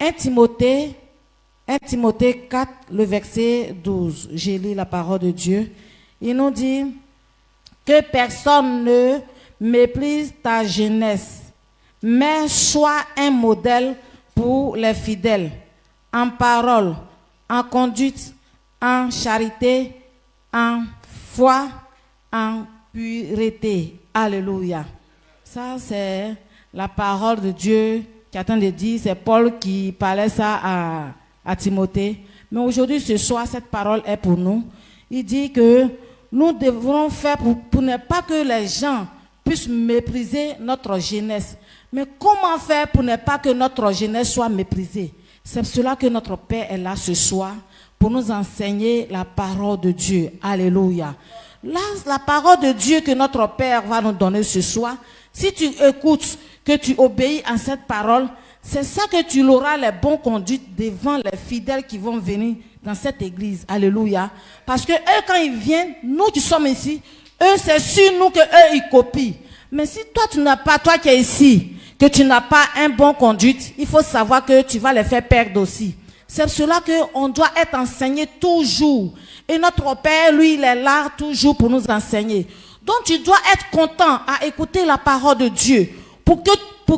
1 Timothée 4, le verset 12. J'ai lu la parole de Dieu. Il nous dit que personne ne méprise ta jeunesse, mais sois un modèle pour les fidèles, en parole, en conduite, en charité, en foi, en pureté. Alléluia. Ça, c'est la parole de Dieu qui attend de dire. C'est Paul qui parlait ça à Timothée. Mais aujourd'hui, ce soir, cette parole est pour nous. Il dit que nous devons faire pour ne pas que les gens puissent mépriser notre jeunesse. Mais comment faire pour ne pas que notre jeunesse soit méprisée? C'est pour cela que notre Père est là ce soir pour nous enseigner la parole de Dieu. Alléluia. Là, la parole de Dieu que notre Père va nous donner ce soir, si tu écoutes, que tu obéis à cette parole, c'est ça que tu auras les bonnes conduites devant les fidèles qui vont venir dans cette église. Alléluia. Parce que eux, quand ils viennent, nous qui sommes ici, eux, c'est sur nous que eux, ils copient. Mais si toi, tu n'as pas, toi qui es ici, que tu n'as pas un bon conduite, il faut savoir que tu vas les faire perdre aussi. C'est pour cela qu'on doit être enseigné toujours. Et notre Père, lui, il est là toujours pour nous enseigner. Donc, tu dois être content à écouter la parole de Dieu pour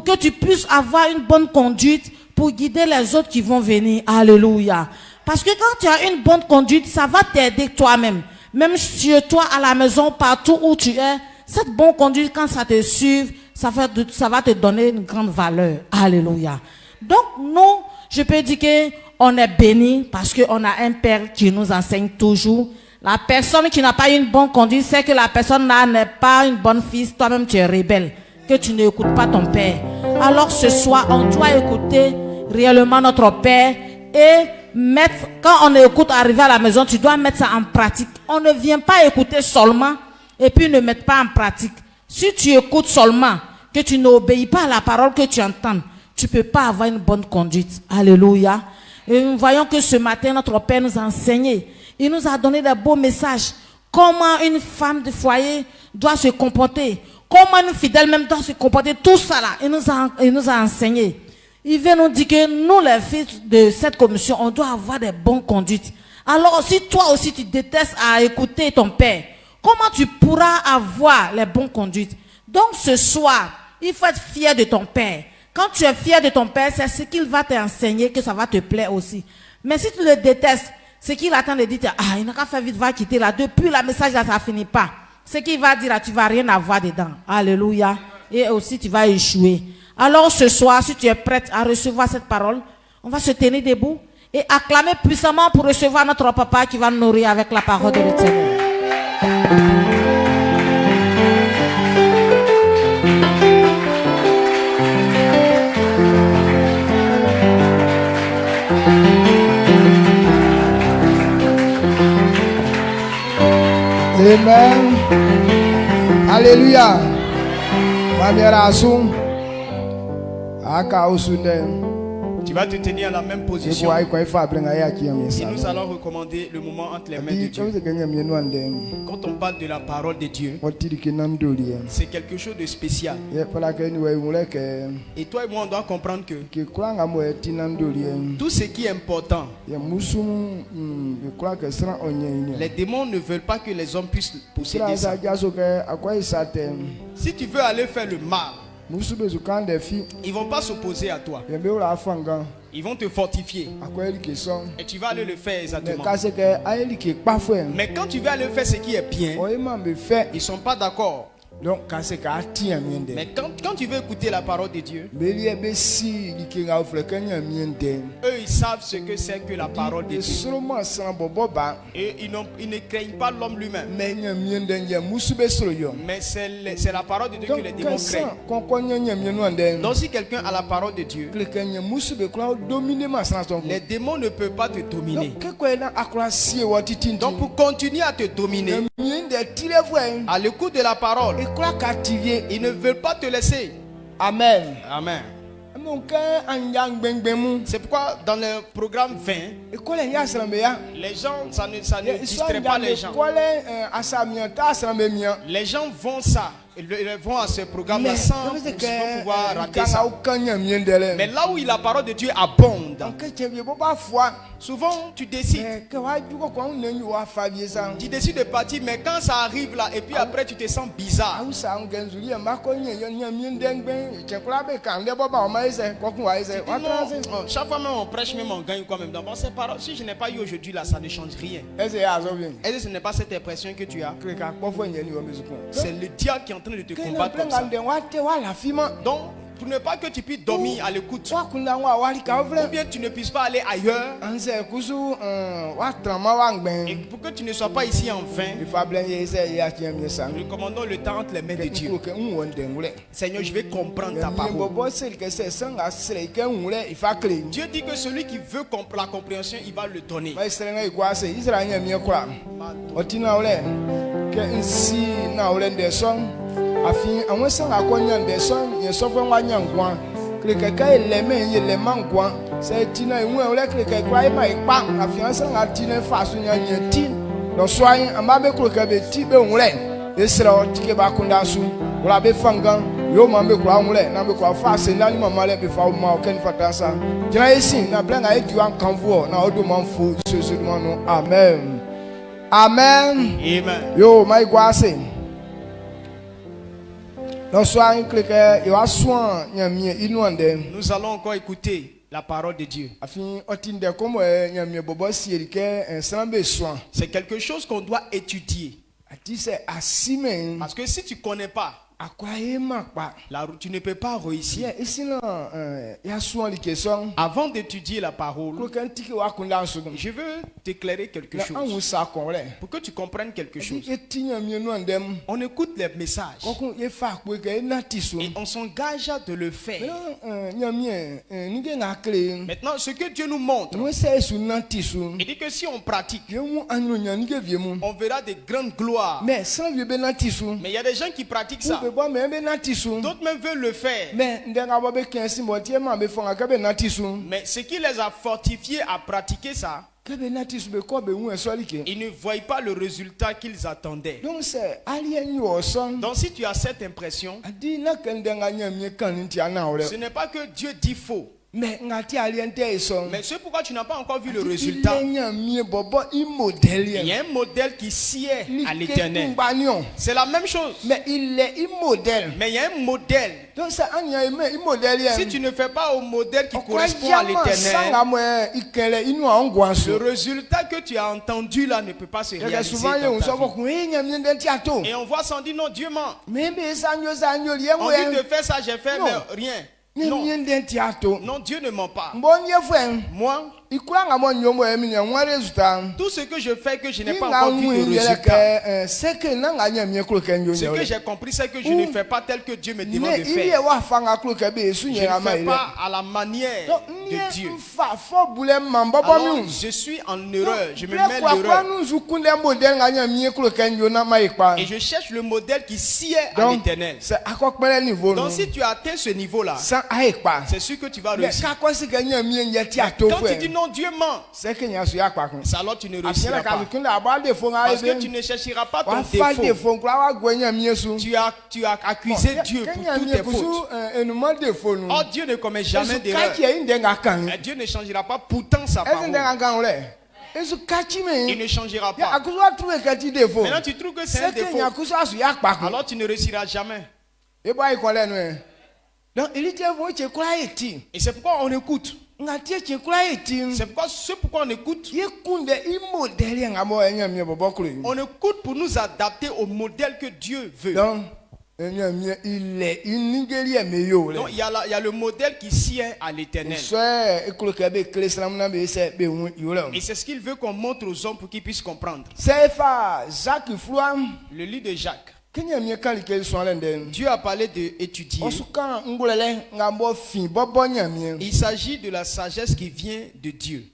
que tu puisses avoir une bonne conduite pour guider les autres qui vont venir. Alléluia. Parce que quand tu as une bonne conduite, ça va t'aider toi-même. Même chez toi, à la maison, partout où tu es, cette bonne conduite, quand ça te suit, ça va te donner une grande valeur. Alléluia. Donc, nous, je peux dire qu'on est béni parce qu'on a un Père qui nous enseigne toujours. La personne qui n'a pas une bonne conduite, c'est que la personne là n'est pas une bonne fille. Toi-même, tu es rebelle, que tu n'écoutes pas ton Père. Alors, ce soir, on doit écouter réellement notre Père et quand on écoute arriver à la maison, tu dois mettre ça en pratique. On ne vient pas écouter seulement et puis ne mettre pas en pratique. Si tu écoutes seulement, que tu n'obéis pas à la parole que tu entends, tu ne peux pas avoir une bonne conduite. Alléluia. Et nous voyons que ce matin, notre Père nous a enseigné. Il nous a donné des beaux messages. Comment une femme de foyer doit se comporter. Comment une fidèle même doit se comporter. Tout ça là, il nous a enseigné. Il vient nous dire que nous, les fils de cette commission, on doit avoir des bonnes conduites. Alors si toi aussi tu détestes à écouter ton Père, comment tu pourras avoir les bonnes conduites? Donc ce soir, il faut être fier de ton Père. Quand tu es fier de ton Père, c'est ce qu'il va t'enseigner que ça va te plaire aussi. Mais si tu le détestes, ce qu'il attend de dire, il n'a qu'à faire vite, va quitter là. Depuis le message là, ça ne finit pas. Ce qu'il va dire là, tu ne vas rien avoir dedans. Alléluia. Et aussi, tu vas échouer. Alors ce soir, si tu es prête à recevoir cette parole, on va se tenir debout et acclamer puissamment pour recevoir notre papa qui va nous nourrir avec la parole de l'Éternel. Amen. Alléluia. Tu vas te tenir à la même position. Et nous allons recommander le moment entre les mains de Dieu. Quand on parle de la parole de Dieu, c'est quelque chose de spécial. Et toi et moi, on doit comprendre que tout ce qui est important, les démons ne veulent pas que les hommes puissent posséder ça. Si tu veux aller faire le mal, ils vont pas s'opposer à toi. Ils vont te fortifier. Et tu vas aller le faire exactement. Mais quand tu vas aller faire ce qui est bien, ils sont pas d'accord. Mais quand tu veux écouter la parole de Dieu, eux ils savent ce que c'est que la parole de Dieu. Et ils ne craignent pas l'homme lui-même. Mais c'est la parole de Dieu que les démons craignent. Donc si quelqu'un a la parole de Dieu, les démons ne peuvent pas te dominer. Donc pour continuer à te dominer, à l'écoute de la parole, ils ne veulent pas te laisser. Amen. Amen. C'est pourquoi dans le programme 20, les gens, ça ne distrait pas les gens. Les gens vont ça ils vont à ces programmes-là sans pouvoir rater ça. Mais là où la parole de Dieu abonde, souvent tu décides. Tu décides de partir, mais quand ça arrive là, et puis après tu te sens bizarre. Chaque fois même on prêche, même on gagne quoi même. Donc, ces paroles, si je n'ai pas eu aujourd'hui là, ça ne change rien. Est-ce que ce n'est pas cette impression que tu as? C'est le diable qui est en train de te combattre comme ça. Donc, pour ne pas que tu puisses dormir à l'écoute, ou bien tu ne puisses pas aller ailleurs, et pour que tu ne sois pas ici en vain, nous recommandons le temps entre les mains de Dieu. Seigneur, je vais comprendre ta parole. Dieu dit que celui qui veut la compréhension, il va le donner. Afi àwọn san akonya ndeson ye sofo wanya ngwan krekeka eleme ye lema ngwan se tina enwe ole krekeka kwa ma ipa afi an san atina faso nya nya ti no soan amba be kroka be ti be nwre esra o tike ba kunda su wala be fangan yo ma be kwa nwre na be kwa fa se na ni mama le be fa ma o ken fatansa jina esin na blanga edu an kanvo na odo manfo so no amen amen amen yo my gwase. Nous allons encore écouter la parole de Dieu. C'est quelque chose qu'on doit étudier. Parce que si tu ne connais pas, tu ne peux pas réussir. Avant d'étudier la parole, je veux t'éclairer quelque chose pour que tu comprennes quelque chose. On écoute les messages et on s'engage de le faire. Maintenant, ce que Dieu nous montre, il dit que si on pratique, on verra des grandes gloires. Mais il y a des gens qui pratiquent ça. D'autres même veulent le faire. Mais ce qui les a fortifiés à pratiquer ça, ils ne voient pas le résultat qu'ils attendaient. Donc si tu as cette impression, ce n'est pas que Dieu dit faux. Mais c'est pourquoi tu n'as pas encore vu le résultat. Il y a un modèle qui sied à l'Éternel. C'est la même chose. Mais il est immodèle. Mais il y a un modèle. Si tu ne fais pas au modèle qui correspond à l'Éternel, le résultat que tu as entendu là ne peut pas se réaliser dans ta vie. Et on voit sans dire non, Dieu ment. On dit de faire ça, j'ai fait, mais rien. Non. Non, Dieu ne ment pas. Moi, tout ce que je fais que je n'ai pas encore vu de résultat, ce que j'ai compris, c'est que je ne fais pas tel que Dieu me demande de faire. Je ne fais pas à la manière de Dieu. Alors, je suis en erreur, je me mets l'erreur. Et je cherche le modèle qui sied à l'Éternel. Donc si tu atteins ce niveau-là, c'est sûr que tu vas réussir. Quand tu dis non, Dieu ment, alors tu ne réussiras pas. Parce que tu ne chercheras pas ton défaut. Tu as accusé Dieu pour toutes tes fautes. Oh, Dieu ne commet jamais d'erreur. Dieu ne changera pas pourtant sa parole. Il ne changera pas. Maintenant tu trouves que c'est un défaut, alors tu ne réussiras jamais. Et c'est pourquoi on écoute. C'est pourquoi on écoute. On écoute pour nous adapter au modèle que Dieu veut. Donc, il y a le modèle qui sied à l'Éternel. Et c'est ce qu'il veut qu'on montre aux hommes pour qu'ils puissent comprendre. Le livre de Jacques. Dieu a parlé d'étudier. Il s'agit de la sagesse qui vient de Dieu.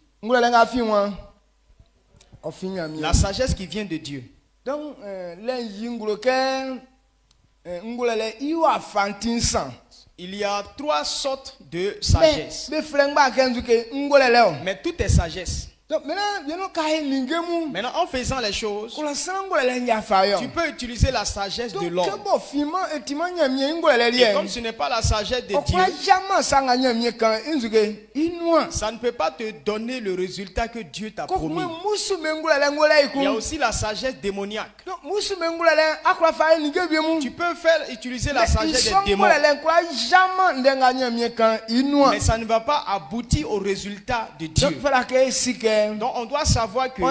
La sagesse qui vient de Dieu. Donc, il y a 3 sortes de sagesse. Mais tout est sagesse. Maintenant, en faisant les choses, tu peux utiliser la sagesse de l'homme. Et comme ce n'est pas la sagesse de Dieu, ça ne peut pas te donner le résultat que Dieu t'a promis. Il y a aussi la sagesse démoniaque. Tu peux utiliser la sagesse des démons, mais ça ne va pas aboutir au résultat de Dieu. Donc on doit savoir que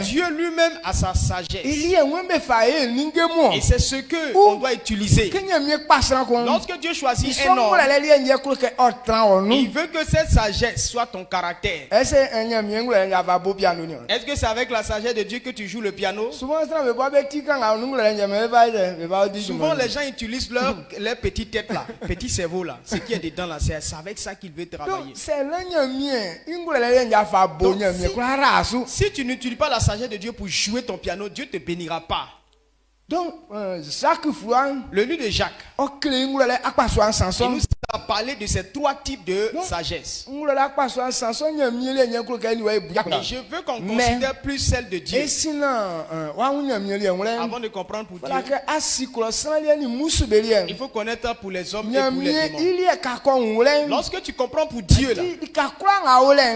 Dieu lui-même a sa sagesse. Et c'est ce que on doit utiliser. Lorsque Dieu choisit un homme, il veut que cette sagesse soit ton caractère. Est-ce que c'est avec la sagesse de Dieu que tu joues le piano? Souvent les gens utilisent leur petite tête là, petit cerveau là, ce qui est dedans là, c'est avec ça qu'il veut travailler. Donc, si tu n'utilises pas la sagesse de Dieu pour jouer ton piano, Dieu ne te bénira pas. Donc, le livre de Jacques, il nous a parlé de ces trois types de sagesse. Et je veux qu'on considère plus celle de Dieu. Avant de comprendre pour Dieu, il faut connaître pour les hommes et pour les démons. Lorsque tu comprends pour Dieu, là,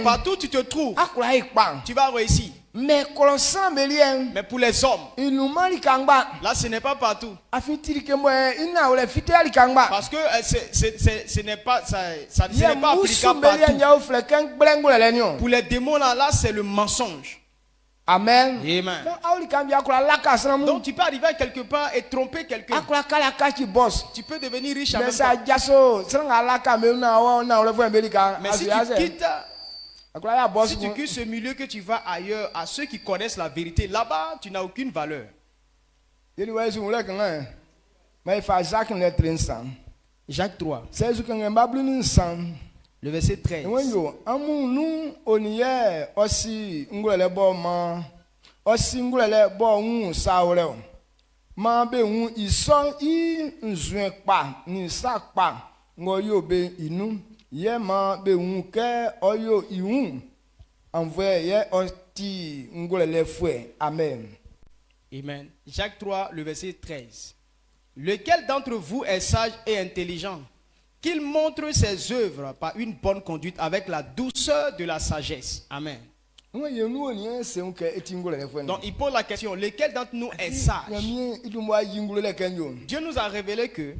partout où tu te trouves, tu vas réussir. Mais pour les hommes, là ce n'est pas partout. Parce que ce n'est pas applicable partout. Pour les démons là c'est le mensonge. Amen. Amen. Donc tu peux arriver à quelque part et tromper quelqu'un. Tu peux devenir riche avec ça. Mais si tu quittes ce milieu, que tu vas ailleurs, à ceux qui connaissent la vérité, là-bas, tu n'as aucune valeur. Jacques 3, le verset 13. Amen. Amen. Jacques 3, le verset 13. Lequel d'entre vous est sage et intelligent, qu'il montre ses œuvres par une bonne conduite avec la douceur de la sagesse. Amen. Donc il pose la question, lequel d'entre nous est sage? Dieu nous a révélé que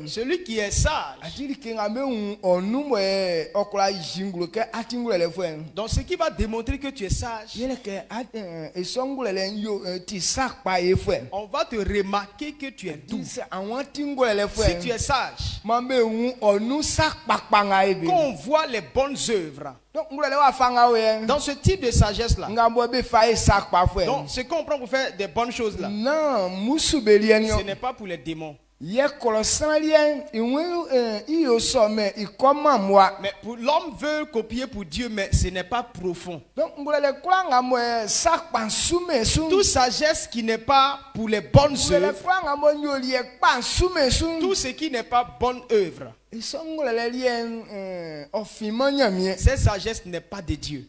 celui qui est sage, donc ce qui va démontrer que tu es sage, on va te remarquer que tu es doux. Si tu es sage, quand on voit les bonnes œuvres dans ce type de sagesse là, donc ce qu'on prend pour faire des bonnes choses là, ce n'est pas pour les démons. Mais pour l'homme veut copier pour Dieu, mais ce n'est pas profond. Toute sagesse qui n'est pas pour les bonnes œuvres, tout ce qui n'est pas bonne œuvre, cette sagesse n'est pas de Dieu.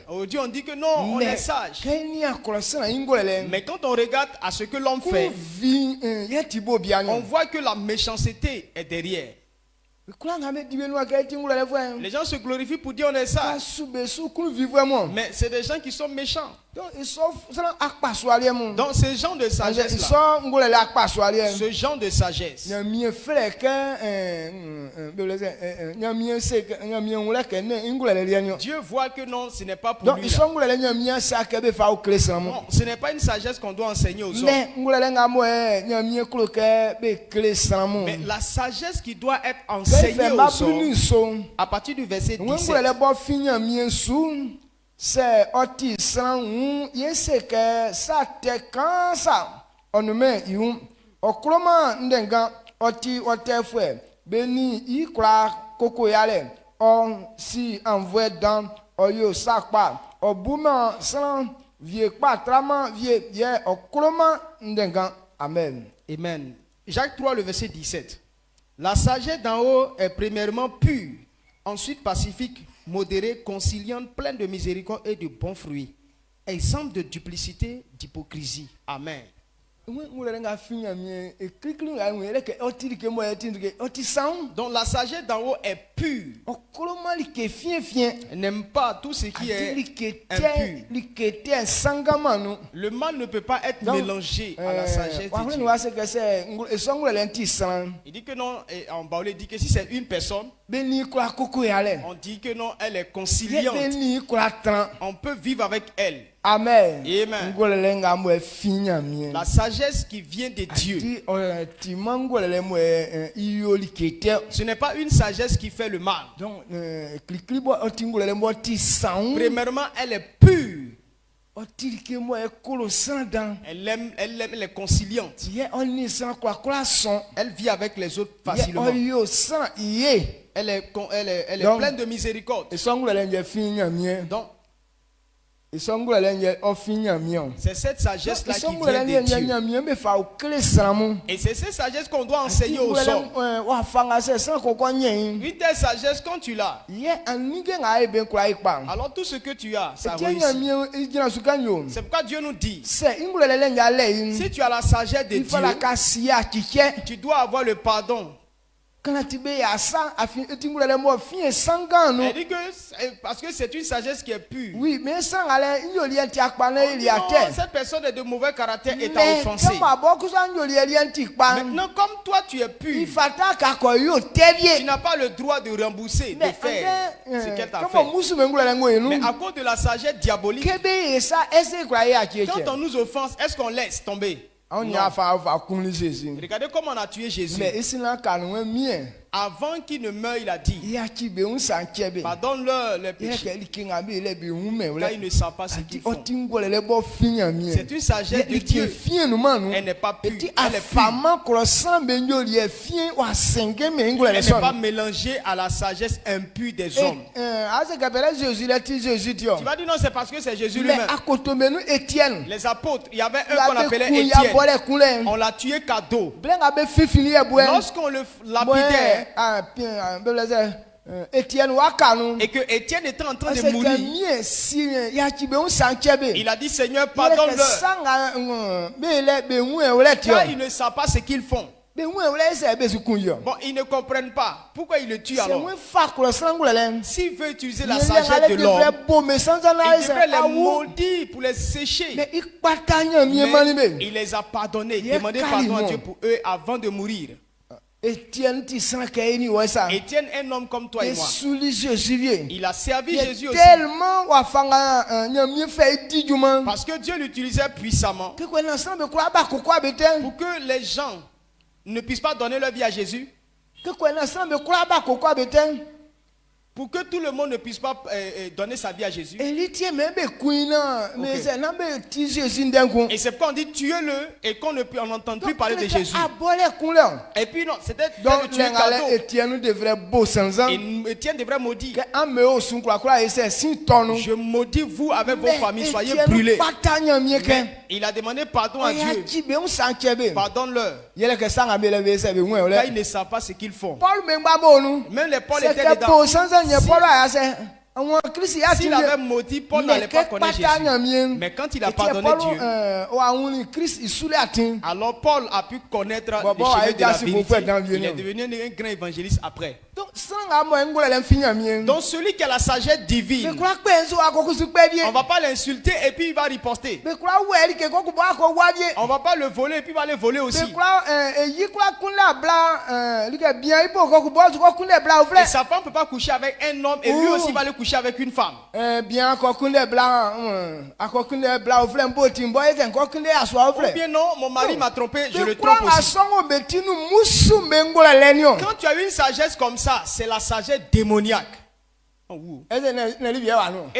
Aujourd'hui on dit que non, on est sage. Mais quand on regarde à ce que l'homme fait, on voit que la méchanceté est derrière. Les gens se glorifient pour dire on est sage. Mais c'est des gens qui sont méchants. Donc ce genre de sagesse là, ce genre de sagesse, Dieu voit que non, ce n'est pas pour lui là. Non, ce n'est pas une sagesse qu'on doit enseigner aux hommes. Mais la sagesse qui doit être enseignée aux hommes, à partir du verset 17, c'est oti san yeseke sa te kansa onume yu okroma ndenga oti otefwe beni ikra kokoyale on si envoie dans oyo sakpa obuma san vie patrama vie ye okroma ndenga. Amen. Amen. Jacques 3 le verset 17. La sagesse d'en haut est premièrement pure, ensuite pacifique, modérée, conciliante, pleine de miséricorde et de bons fruits, exempte de duplicité, d'hypocrisie. Amen. Donc la sagesse d'en haut est pure. Elle n'aime pas tout ce qui est impur. Le mal ne peut pas être mélangé à la sagesse de Dieu. Il dit que non, en Baoulé dit que si c'est une personne, on dit que non, elle est conciliante. On peut vivre avec elle. Amen. Amen. La sagesse qui vient de Dieu. Ce n'est pas une sagesse qui fait le mal. Premièrement, elle est pure. Elle est conciliante. Elle vit avec les autres facilement. Elle est pleine de miséricorde. Donc, c'est cette sagesse-là qui vient de Dieu. Et c'est cette sagesse qu'on doit enseigner aux hommes. Une telle sagesse, quand tu l'as, alors tout ce que tu as, ça réussit. C'est pourquoi Dieu nous dit, si tu as la sagesse de Dieu, tu dois avoir le pardon. Elle dit que parce que c'est une sagesse qui est pure. Oui, mais cette personne est de mauvais caractère et t'a offensé. Maintenant, comme toi tu es pur, tu n'as pas le droit de rembourser, de faire ce qu'elle t'a fait. Mais à cause de la sagesse diabolique, quand on nous offense, est-ce qu'on laisse tomber? Regardez comment on a tué Jésus. Avant qu'il ne meure, il a dit, pardonne-leur les péchés, car ils ne savent pas ce qu'ils font. C'est une sagesse de Dieu. Elle n'est pas pure. Elle est pure. Elle n'est pas mélangée à la sagesse impure des hommes. Tu vas dire non, c'est parce que c'est Jésus lui-même. Les apôtres, il y avait un qu'on appelait Étienne. On l'a tué cadeau. Lorsqu'on le lapidait, et que Étienne était en train de mourir, il a dit Seigneur, pardonne-leur, car ils ne savent pas ce qu'ils font. Bon, ils ne comprennent pas. Pourquoi ils le tuent alors? S'il veut utiliser la sagesse de l'homme, il devrait les maudire pour les sécher. Mais il les a pardonnés. Demandez pardon à Dieu pour eux avant de mourir. Étienne, un homme comme toi et moi, il a servi Jésus aussi. Parce que Dieu l'utilisait puissamment pour que les gens ne puissent pas donner leur vie à Jésus. Pour que tout le monde ne puisse pas donner sa vie à Jésus. Okay. Et c'est pourquoi on dit tuez-le et qu'on n'entende plus parler de Jésus. Et puis non, c'était le tuer cadeau. Et Étienne devrait maudire. Je maudis vous avec vos familles, soyez brûlés. Mais il a demandé pardon à Dieu. Pardonne-leur. Car ils ne savent pas ce qu'ils font. Même les Paul étaient dedans. S'il avait maudit, Paul n'allait pas connaître Jésus. Mais quand il a pardonné Dieu, alors Paul a pu connaître les chemins de la vérité. Il est devenu un grand évangéliste après. Donc celui qui a la sagesse divine, on ne va pas l'insulter et puis il va riposter. On ne va pas le voler et puis il va le voler aussi. Et sa femme ne peut pas coucher avec un homme et lui aussi va le coucher avec une femme. Ou bien non, mon mari m'a trompé, je le trompe aussi. Quand tu as une sagesse comme ça, c'est la sagesse démoniaque. Oh, et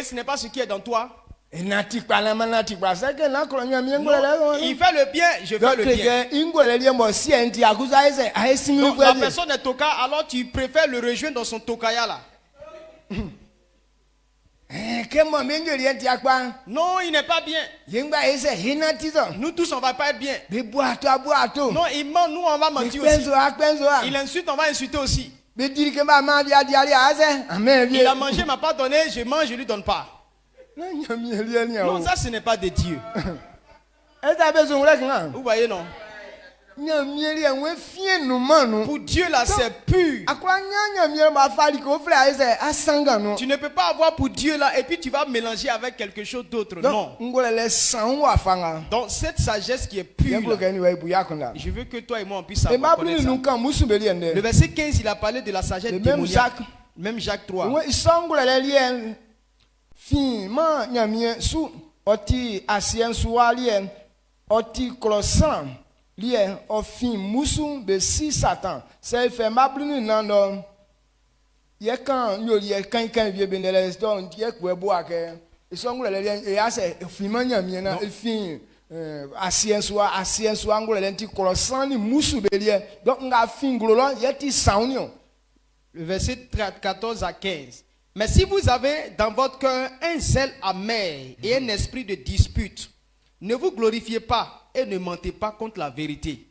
ce n'est pas ce qui est dans toi. Il fait le bien, je fais le bien. Donc la personne est toka, alors tu préfères le rejoindre dans son tokaya là. Non, il n'est pas bien. Nous tous, on va pas être bien. Non, il ment, nous, on va mentir aussi. Il insulte, on va insulter aussi. Il a mangé, m'a pas donné, je mange, je lui donne pas. Non, ça, ce n'est pas de Dieu. Vous voyez, non? Pour Dieu là c'est pur. Tu ne peux pas avoir pour Dieu là et puis tu vas mélanger avec quelque chose d'autre. Non. Donc cette sagesse qui est pure là, je veux que toi et moi on puisse savoir connaître ça. Le verset 15 il a parlé de la sagesse démoniaque. Même Jacques 3. Lien au fin musu be si Satan c'est fait ma blinu nando ye kan yo ye kan vie benele don ye ko ebo ake isongule le e ase fin manya mi na fin asienso angole le ti croissant ni musu be lien donc nga fin glolo ye ti saunio. Le verset 14 à 15. Mais si vous avez dans votre cœur un zèle amer et un esprit de dispute, ne vous glorifiez pas et ne mentez pas contre la vérité.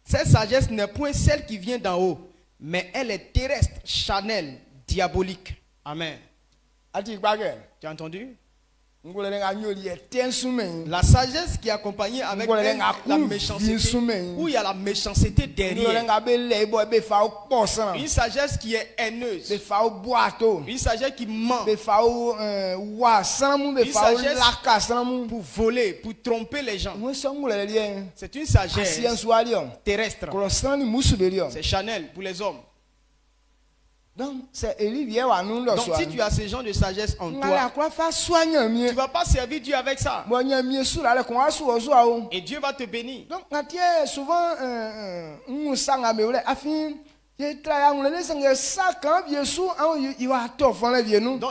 Cette sagesse n'est point celle qui vient d'en haut, mais elle est terrestre, charnelle, diabolique. Amen. Tu as entendu? La sagesse qui est accompagnée avec la méchanceté, où il y a la méchanceté derrière. Une sagesse qui est haineuse. Une sagesse qui ment. Une sagesse pour voler, pour tromper les gens. C'est une sagesse terrestre. C'est charnel pour les hommes. Donc si tu as ce genre de sagesse en toi, tu ne vas pas servir Dieu avec ça. Et Dieu va te bénir. Donc souvent donc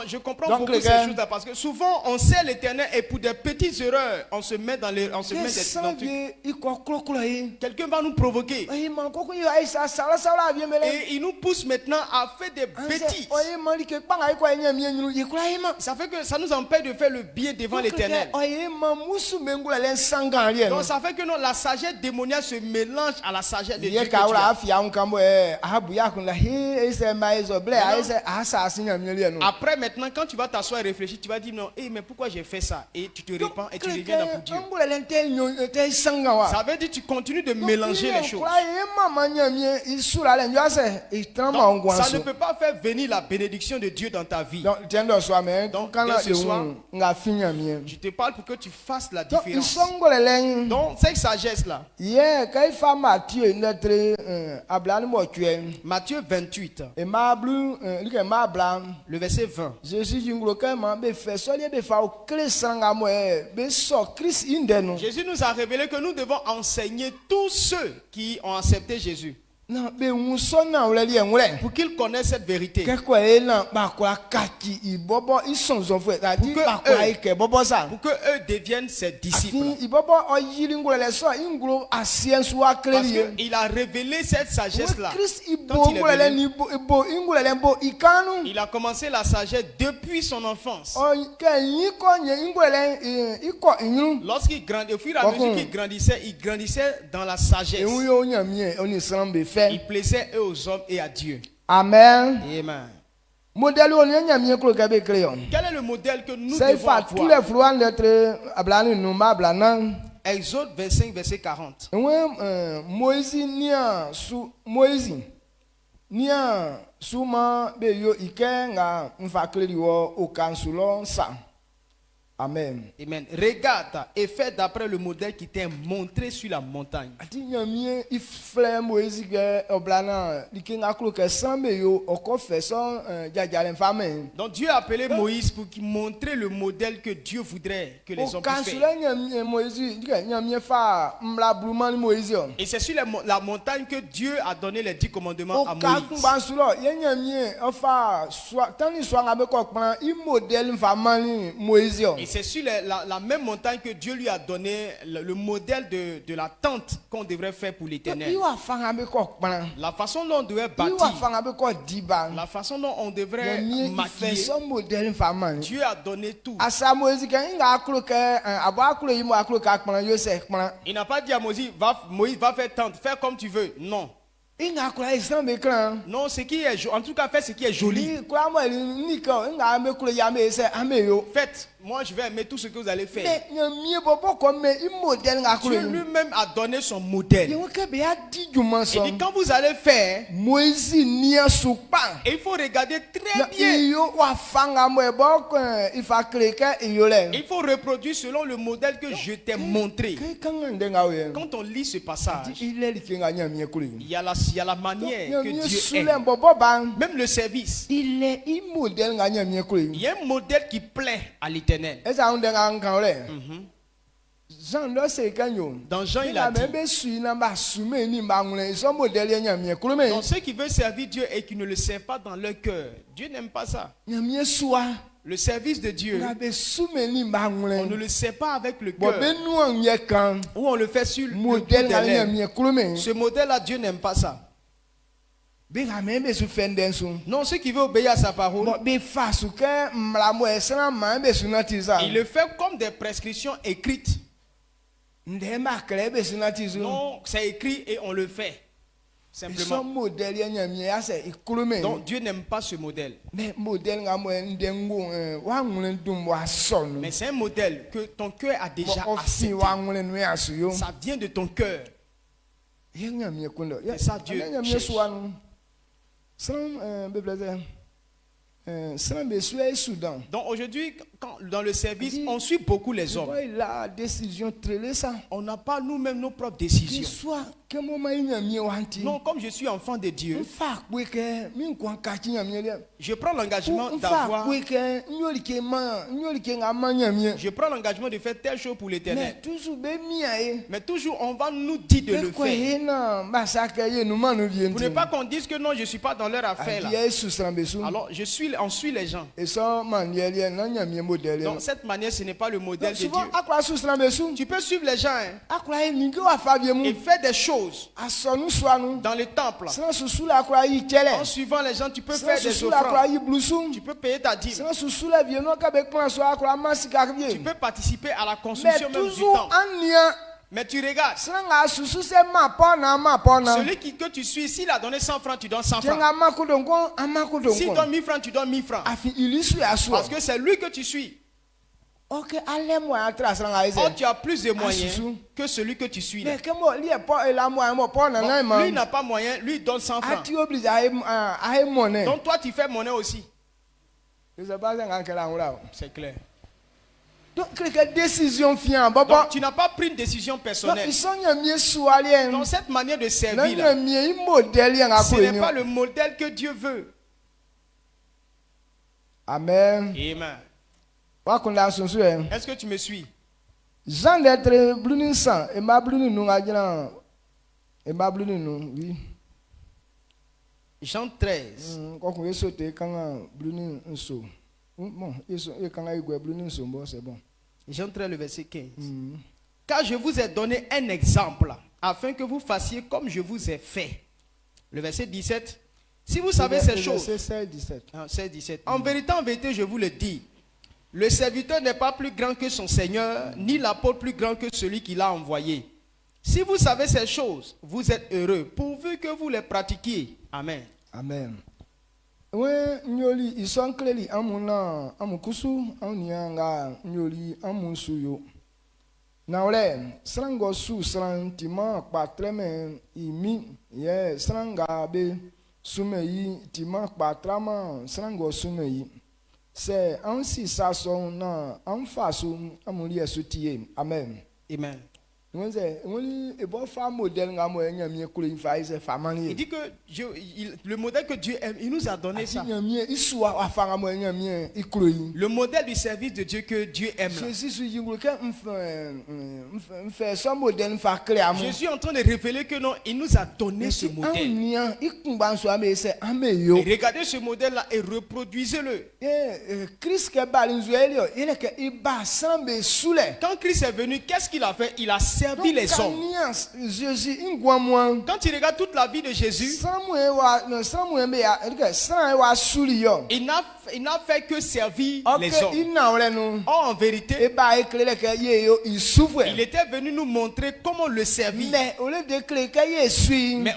je comprends beaucoup ces choses-là parce que souvent on sait l'Éternel et pour des petites erreurs on se met dans les quelqu'un va nous provoquer et il nous pousse maintenant à faire des bêtises. Ça fait que ça nous empêche de faire le bien devant l'Éternel. Donc ça fait que la sagesse démoniaque se mélange à la sagesse de Dieu que tu as. Après maintenant quand tu vas t'asseoir et réfléchir, tu vas dire non, mais pourquoi j'ai fait ça? Et tu te répands et tu reviens dans Dieu. Ça veut dire que tu continues de mélanger les choses. Donc, ça ne peut pas faire venir la bénédiction de Dieu dans ta vie. Donc dès ce soir, je te parle pour que tu fasses la différence. Donc cette sagesse là, Matthieu 28, le verset 20. Jésus nous a révélé que nous devons enseigner tous ceux qui ont accepté Jésus. Pour qu'ils connaissent cette vérité. Pour que eux deviennent ses disciples. Parce qu'il a révélé cette sagesse-là. Quand il est venu, il a commencé la sagesse depuis son enfance. Lorsqu'il grandissait, au fur et à mesure qu'il grandissait, il grandissait dans la sagesse. Il plaisait aux hommes et à Dieu. Amen. Amen. Quel est le modèle que nous devons avoir? Exode 25, verset 40. Amen. Amen. Regarde et fais d'après le modèle qui t'est montré sur la montagne. Donc Dieu a appelé Moïse pour qu'il montre le modèle que Dieu voudrait que les hommes puissent faire. Et c'est sur la montagne que Dieu a donné les 10 commandements à Moïse. Et c'est sur la même montagne que Dieu lui a donné le modèle de la tente qu'on devrait faire pour l'Éternel. La façon dont on devrait bâtir, la façon dont on devrait maquiller. Dieu a donné tout. Il n'a pas dit à Moïse, va faire tente, fais comme tu veux. Non. Non, ce qui est, en tout cas, faites ce qui est joli. Faites. Moi, je vais aimer tout ce que vous allez faire. Dieu lui-même a donné son modèle. Il dit, quand vous allez faire, il faut regarder très bien. Il faut reproduire selon le modèle que je t'ai montré. Quand on lit ce passage, il y a la manière que Dieu est. Même le service. Il y a un modèle qui plaît à l'Éternel. Dans Jean, il a dit, donc ceux qui veulent servir Dieu et qui ne le servent pas dans leur cœur, Dieu n'aime pas ça. Le service de Dieu, on ne le sert pas avec le cœur, ou on le fait sur le bout des lèvres. Ce modèle-là, Dieu n'aime pas ça. Non, ceux qui veulent obéir à sa parole, il le fait comme des prescriptions écrites. Non, c'est écrit et on le fait. Simplement. Donc Dieu n'aime pas ce modèle. Mais c'est un modèle que ton cœur a déjà accepté. Ça vient de ton cœur. C'est ça Dieu cherche. Donc aujourd'hui, dans le service, on suit beaucoup les hommes. On n'a pas nous-mêmes nos propres décisions. Non, comme je suis enfant de Dieu, je prends l'engagement d'avoir. Je prends l'engagement de faire telle chose pour l'Éternel. Mais toujours, on va nous dire de le faire. Pour ne pas qu'on dise que non, je ne suis pas dans leur affaire là. Alors, on suit les gens. Donc, cette manière, ce n'est pas le modèle de Dieu. Tu peux suivre les gens et faire des choses dans les temples. En suivant les gens, tu peux faire des offrandes. Tu peux payer ta dîme. Tu peux participer à la construction même du temple. Mais tu regardes. Celui que tu suis, s'il a donné 100 francs, tu donnes 100 francs. S'il donne 1000 francs, tu donnes 1000 francs. Parce que c'est lui que tu suis. Oh, tu as plus de moyens que celui que tu suis là. Bon, lui n'a pas moyen, lui donne 100 francs. Donc toi tu fais monnaie aussi. C'est clair. Donc tu n'as pas pris une décision personnelle. Donc cette manière de servir là, ce n'est pas le modèle que Dieu veut. Amen. Amen. Est-ce que tu me suis? Jean Jean 13. Jean 13, le verset 15. Car je vous ai donné un exemple, afin que vous fassiez comme je vous ai fait. Le verset 17. Si vous savez ces choses. 16-17. En vérité, je vous le dis. Le serviteur n'est pas plus grand que son Seigneur, ni l'apôtre plus grand que celui qui l'a envoyé. Si vous savez ces choses, vous êtes heureux, pourvu que vous les pratiquiez. Amen. Amen. Ouais, nyoli isonkleli amuna amukusu anianga nyoli amunsuyo. Naole srango su srantima patreme imi ye sranga be sumeyi tima patrama srango sumeyi. C'est ainsi ça son na en face amuli esutie. Amen. Amen. Il dit que le modèle que Dieu aime, il nous a donné ça. Le modèle du service de Dieu que Dieu aime. Jésus est en train de révéler que non, il nous a donné ce modèle. Et regardez ce modèle-là et reproduisez-le. Quand Christ est venu, qu'est-ce qu'il a fait? Il a servi les hommes. Quand tu regardes toute la vie de Jésus, il n'a fait que servir les hommes. Or, en vérité, il était venu nous montrer comment le servir. Mais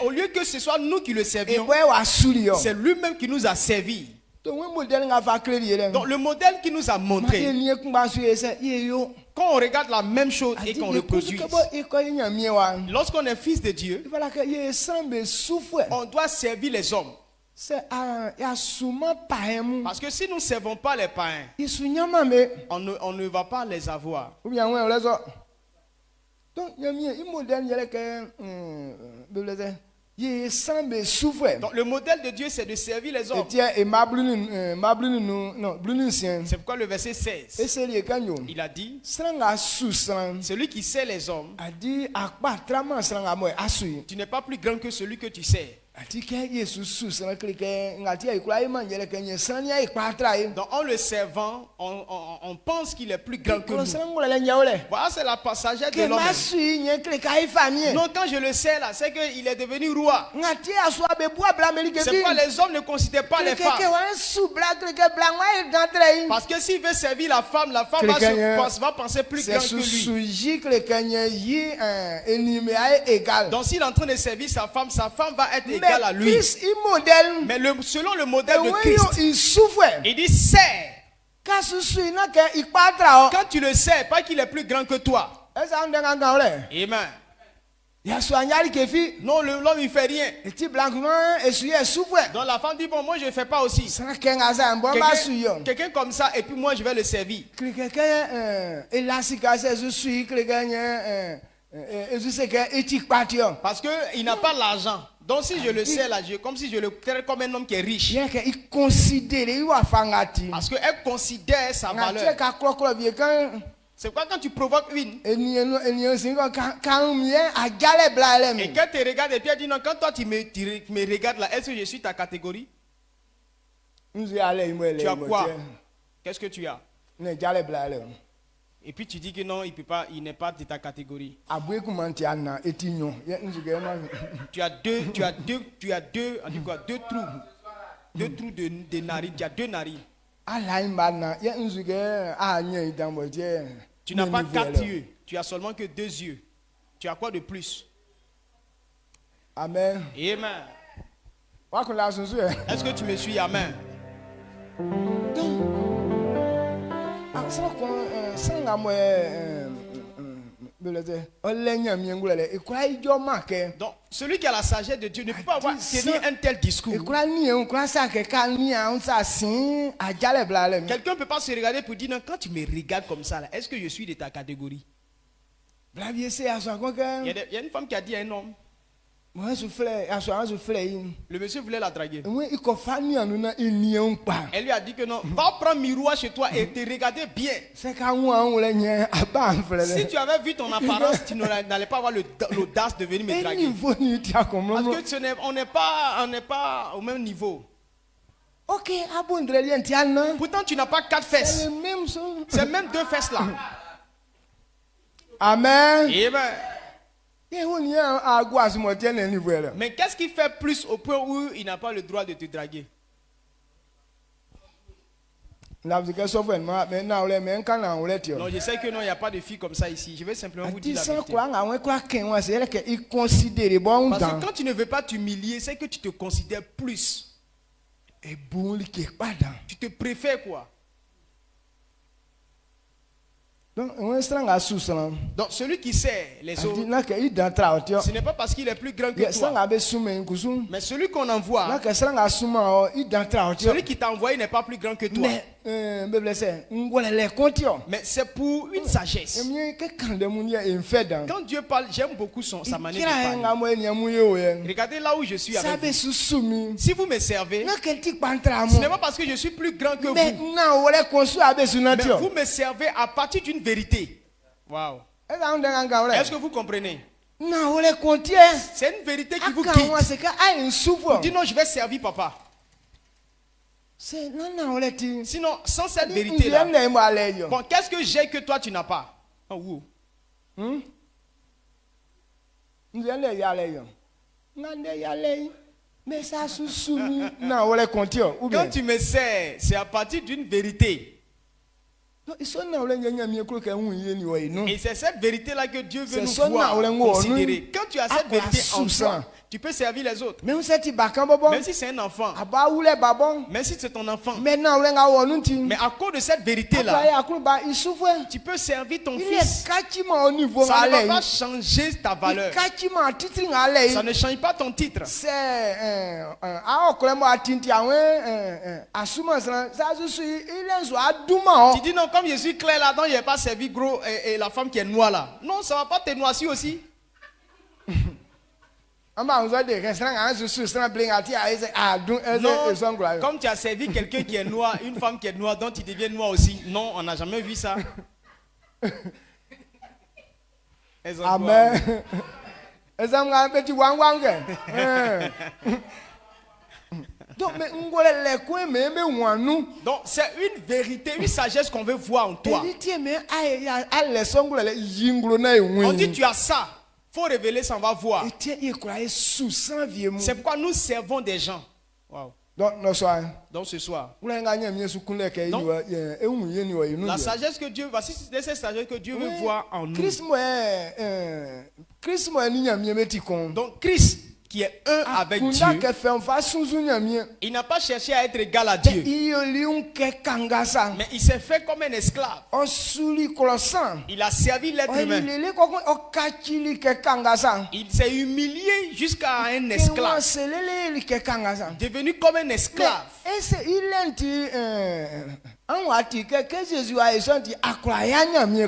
au lieu que ce soit nous qui le servions, c'est lui-même qui nous a servi. Donc le modèle qui nous a montré, quand on regarde la même chose et qu'on le produit, lorsqu'on est fils de Dieu, on doit servir les hommes. Parce que si nous ne servons pas les païens, on ne va pas les avoir. Donc le modèle de Dieu, c'est de servir les hommes. C'est pourquoi le verset 16, il a dit, celui qui sert les hommes, tu n'es pas plus grand que celui que tu sers. Donc en le servant, on pense qu'il est plus grand que nous. Voilà, c'est la passagère de l'homme. Non, quand je le sers là, c'est qu'il est devenu roi. C'est pourquoi les hommes ne considèrent pas les femmes. Parce que s'il veut servir la femme va penser plus grand que lui. Donc s'il est en train de servir sa femme va être égale à lui. Mais selon le modèle de Christ, il dit sers. Quand tu le sers, pas qu'il est plus grand que toi. Amen. Non, l'homme il fait rien. Donc la femme dit bon, moi je ne fais pas aussi. Quelqu'un comme ça et puis moi je vais le servir. Parce qu'il n'a pas l'argent. Donc si je le sers là, comme si je le traite comme un homme qui est riche. Parce qu'elle considère sa valeur. C'est quoi quand tu provoques une et qu'elle te regarde et puis elle dit non, quand toi tu me regardes là, est-ce que je suis ta catégorie? Tu as quoi? Qu'est-ce que tu as? Et puis tu dis que non, il n'est pas de ta catégorie. Tu as deux trous. Deux trous de narines. Tu as deux narines. Tu n'as pas 4 yeux. Tu as seulement que 2 yeux. Tu as quoi de plus? Amen. Amen. Est-ce que tu me suis? Amen. Donc, celui qui a la sagesse de Dieu ne peut pas avoir un tel discours. Quelqu'un ne peut pas se regarder pour dire non, quand tu me regardes comme ça, est-ce que je suis de ta catégorie? Il y a une femme qui a dit à un homme. Le monsieur voulait la draguer. Elle lui a dit que non, va prendre miroir chez toi et te regarder bien. Si tu avais vu ton apparence, tu n'allais pas avoir l'audace de venir me draguer. Parce que on n'est pas au même niveau. Pourtant tu n'as pas 4 fesses. C'est même 2 fesses là. Amen. Amen. Mais qu'est-ce qui fait plus au point où il n'a pas le droit de te draguer? Non, je sais que non, il n'y a pas de filles comme ça ici. Je vais simplement vous dire la vérité. Parce que quand tu ne veux pas t'humilier, c'est que tu te considères plus. Tu te préfères quoi? Donc celui qui sait les autres, ce n'est pas parce qu'il est plus grand que toi. Mais celui qu'on envoie, celui qui t'a envoyé n'est pas plus grand que toi. Mais c'est pour une sagesse. Quand Dieu parle, j'aime beaucoup sa manière de parler. Regardez là où je suis avec vous. Si vous me servez, ce n'est pas parce que je suis plus grand que vous. Mais vous me servez à partir d'une vérité. Waouh. Est-ce que vous comprenez? C'est une vérité qui vous quitte. Vous dites non, je vais servir papa. Sinon, sans cette vérité-là, bon, qu'est-ce que j'ai que toi tu n'as pas? Oh, quand tu me sers, c'est à partir d'une vérité. Et c'est cette vérité-là que Dieu veut nous voir considérer. Quand tu as cette vérité en toi, tu peux servir les autres. Même si c'est un enfant, même si c'est ton enfant, mais à cause de cette vérité-là, tu peux servir ton fils. Ça ne va pas changer ta valeur. Ça ne change pas ton titre. Tu dis non, comme je suis clair là-dedans, il n'y a pas servi gros et la femme qui est noire là. Non, ça ne va pas te noircir aussi. Non, comme tu as servi quelqu'un qui est noir, une femme qui est noire, donc tu deviens noir aussi. Non, on n'a jamais vu ça. Amen. Donc c'est une vérité, une sagesse qu'on veut voir en toi. On dit tu as ça. Il faut révéler ça, on va voir. C'est pourquoi nous servons des gens. Wow. Donc ce soir. La sagesse que Dieu va, c'est cette sagesse que Dieu veut voir en nous. Donc Christ qui est un avec Dieu, il n'a pas cherché à être égal à Dieu, mais il s'est fait comme un esclave. Il a servi l'être humain. Il s'est humilié jusqu'à un esclave, devenu comme un esclave.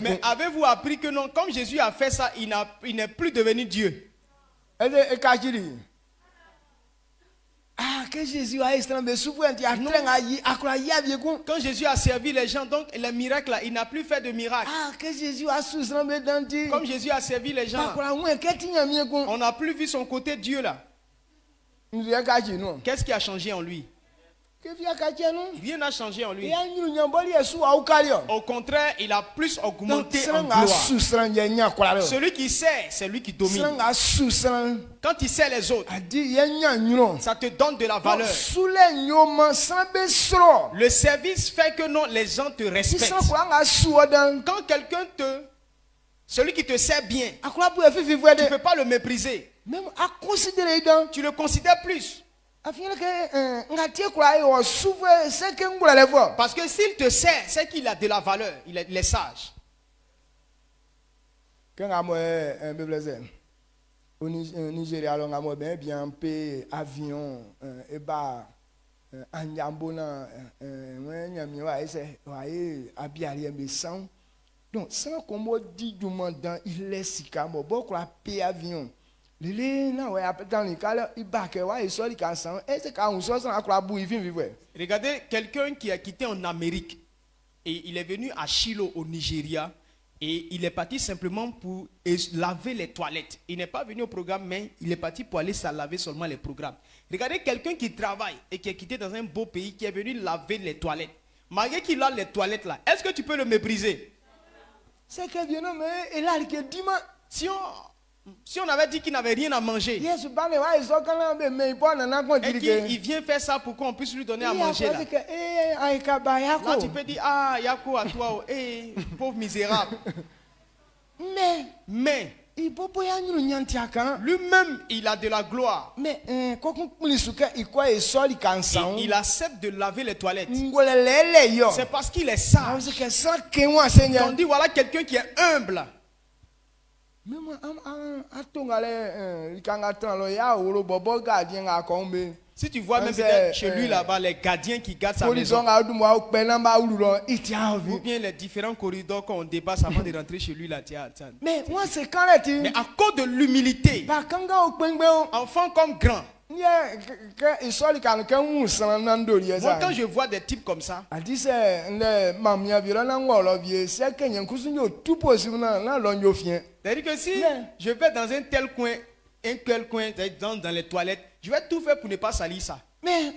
Mais avez-vous appris que non, comme Jésus a fait ça, il n'est plus devenu Dieu? Quand Jésus a servi les gens, donc les miracles là, il n'a plus fait de miracles. Comme Jésus a servi les gens, on n'a plus vu son côté Dieu là. Qu'est-ce qui a changé en lui? Rien n'a changé en lui. Au contraire, il a plus augmenté en gloire. Celui qui sert, c'est lui qui domine. Quand il sert les autres, ça te donne de la valeur. Le service fait que non, les gens te respectent. Quand quelqu'un celui qui te sert bien, tu ne peux pas le mépriser. Tu le considères plus. Parce que s'il te sert, c'est qu'il a de la valeur. Il est sage. Au Nigeria, on a bien payé avion et bah Anyambona donc sans qu'on dit du monde il est si calme beaucoup à payer avion. Regardez quelqu'un qui a quitté en Amérique et il est venu à Shiloh au Nigeria et il est parti simplement pour laver les toilettes. Il n'est pas venu au programme, mais il est parti pour aller se laver seulement les programmes. Regardez quelqu'un qui travaille et qui est quitté dans un beau pays, qui est venu laver les toilettes. Malgré qu'il lave les toilettes là, est-ce que tu peux le mépriser? C'est que bien non, mais il a le dimanche. Si on avait dit qu'il n'avait rien à manger, et qu'il vient faire ça pour qu'on puisse lui donner à manger là. Là tu peux dire, ah Yako à toi, pauvre misérable. Mais lui-même il a de la gloire. Mais il accepte de laver les toilettes. C'est parce qu'il est sage. On dit voilà quelqu'un qui est humble. Si tu vois même peut-être chez lui là-bas, les gardiens qui gardent sa maison, ou bien les différents corridors qu'on dépasse avant de rentrer chez lui là, mais moi c'est quand mais à cause de l'humilité, enfant comme grand, moi quand je vois des types comme ça, c'est-à-dire que si je vais dans un tel coin, dans les toilettes, je vais tout faire pour ne pas salir ça. Mais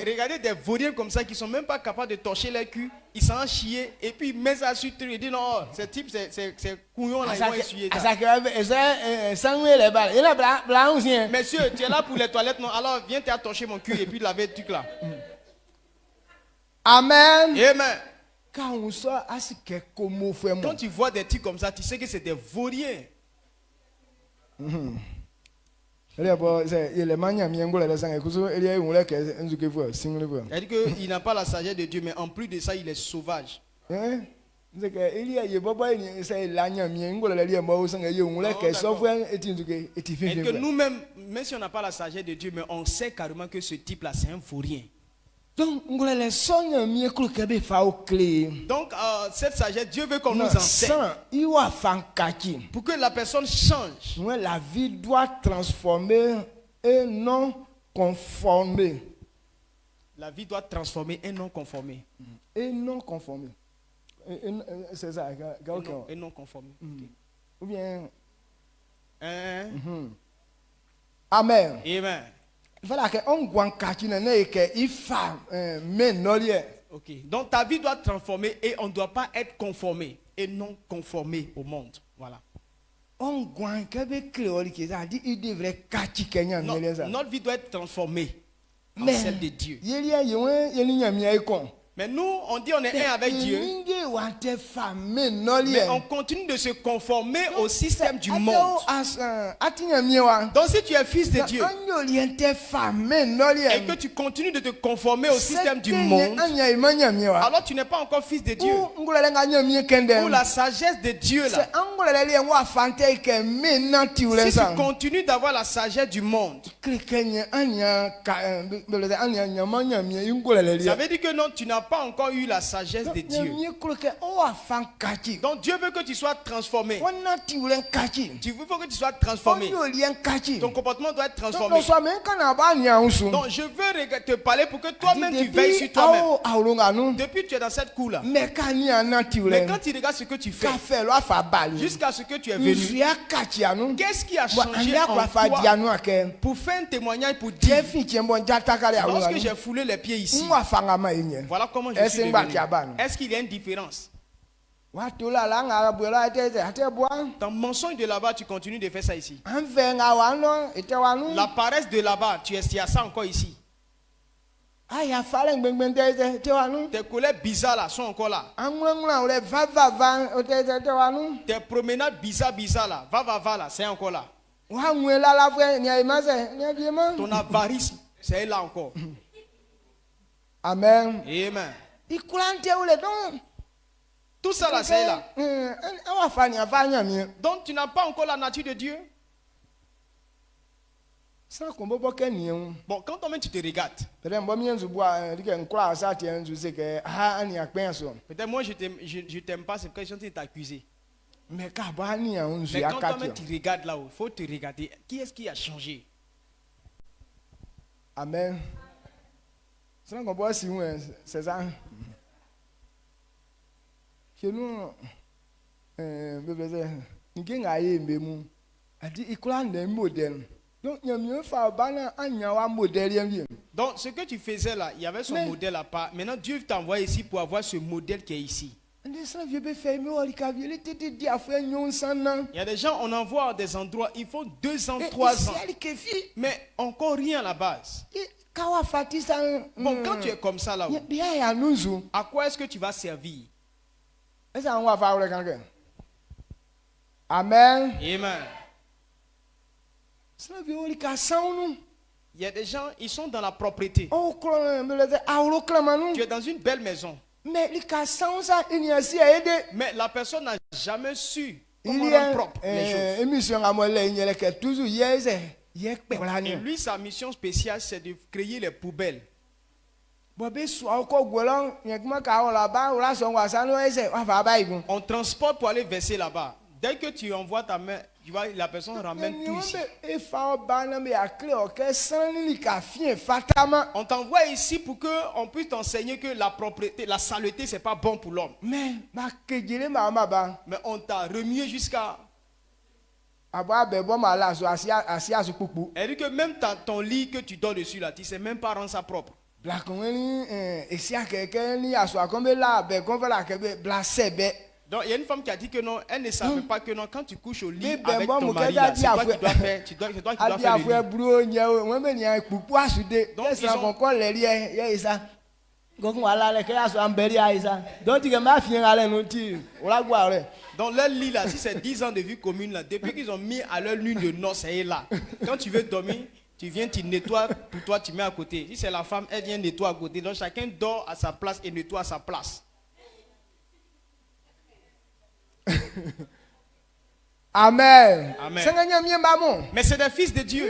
regardez des vauriens comme ça qui sont même pas capables de torcher leur cul, ils s'en chier et puis ils mettent ça sur le truc et disent non, ce type c'est couillon là, ils vont essuyer ça. Monsieur, tu es là pour les toilettes, non? Alors viens te torcher mon cul et puis laver le truc là. Amen. Amen. Quand tu vois des types comme ça, tu sais que c'est des vauriens. C'est-à-dire qu'il n'a pas la sagesse de Dieu, mais en plus de ça, il est sauvage. Et que nous-mêmes, même si on n'a pas la sagesse de Dieu, mais on sait carrément que ce type-là, c'est un vaurien. Donc, cette sagesse, Dieu veut qu'on nous enseigne. Pour que la personne change. La vie doit transformer et non conformer. La vie doit transformer et non conformer. Et non conformer. C'est ça. Et non conformer. Ou bien. Amen. Amen. Voilà que on ok. Donc ta vie doit transformer et on ne doit pas être conformé et non conformé au monde. Voilà. Notre vie doit être transformée en celle de Dieu. Mais nous, on dit on est un avec Dieu. Mais on continue de se conformer au système du monde. Donc si tu es fils de Dieu et que tu continues de te conformer au système du monde, alors tu n'es pas encore fils de Dieu. Ou la sagesse de Dieu là. Si tu continues d'avoir la sagesse du monde, ça veut dire que non, tu n'as pas encore eu la sagesse de Dieu. Donc Dieu veut que tu sois transformé. Il faut que tu sois transformé. Ton comportement doit être transformé. Donc je veux te parler pour que toi-même tu veilles sur toi-même. Depuis que tu es dans cette cour là. Mais quand tu regardes ce que tu fais, jusqu'à ce que tu es venu, qu'est-ce qui a changé en toi pour faire un témoignage pour dire lorsque j'ai foulé les pieds ici, voilà comment je suis devenu. Est-ce qu'il y a une différence? Ton mensonge de là-bas, tu continues de faire ça ici. La paresse de là-bas, tu as ça encore ici. Tes collègues bizarres là sont encore là. Tes promenades bizarres là, va là, c'est encore là. Ton avarisme, c'est là encore. Amen. Amen. Tout ça là, c'est là. Donc tu n'as pas encore la nature de Dieu. Bon, quand toi-même tu te regardes. Peut-être moi je t'aime pas, c'est parce que je suis t'accuser. Mais quand toi-même tu regardes là-haut, il faut te regarder. Qui est-ce qui a changé? Amen. C'est ça. Chez nous, donc ce que tu faisais là, il y avait son modèle à part. Maintenant Dieu t'a envoyé ici pour avoir ce modèle qui est ici. Il y a des gens, on envoie à des endroits, il faut 2 ans, 3 ans. Mais encore rien à la base. Bon, quand tu es comme ça là, à quoi est-ce que tu vas servir? Amen. Amen. Il y a des gens, ils sont dans la propriété. Tu es dans une belle maison. Mais la personne n'a jamais su Comment rendre propre les choses. Et lui, sa mission spéciale, c'est de créer les poubelles. On transporte pour aller verser là-bas. Dès que tu envoies ta main, tu vois, la personne ramène tout ici. On t'envoie ici pour qu'on puisse t'enseigner que la propreté, la saleté, c'est pas bon pour l'homme. Mais on t'a remué jusqu'à... Elle dit que même ton lit que tu dors dessus là, tu ne sais même pas rendre ça propre. Donc il y a une femme qui a dit que non, elle ne savait pas que non, quand tu couches au lit avec ton mari, là, c'est toi qui dois faire, c'est toi qui dois faire le lit. Donc leur lit là, si c'est 10 ans de vie commune là, depuis qu'ils ont mis à leur lune de noces, ça est là. Quand tu veux dormir, tu viens, tu nettoies, pour toi tu mets à côté. Si c'est la femme, elle vient nettoyer à côté. Donc chacun dort à sa place et nettoie à sa place. Amen. Amen. Mais c'est des fils de Dieu.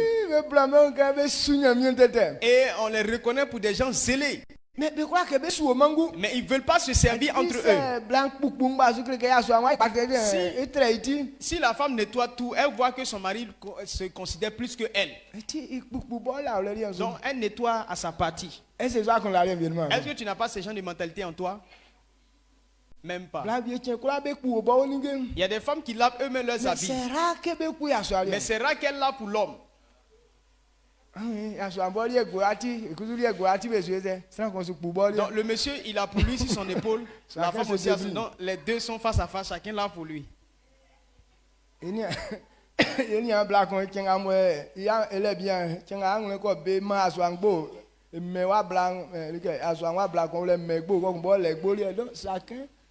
Et on les reconnaît pour des gens zélés. Mais ils ne veulent pas se servir entre eux. Si la femme nettoie tout, elle voit que son mari se considère plus que elle. Donc elle nettoie à sa partie. Est-ce que tu n'as pas ce genre de mentalité en toi? Même pas. Il y a des femmes qui lavent eux-mêmes leurs habits. Mais c'est rare qu'elles lavent pour l'homme. Donc le monsieur, il a pour lui sur son épaule. La femme aussi a. Non, les deux sont face à face, chacun lave pour lui.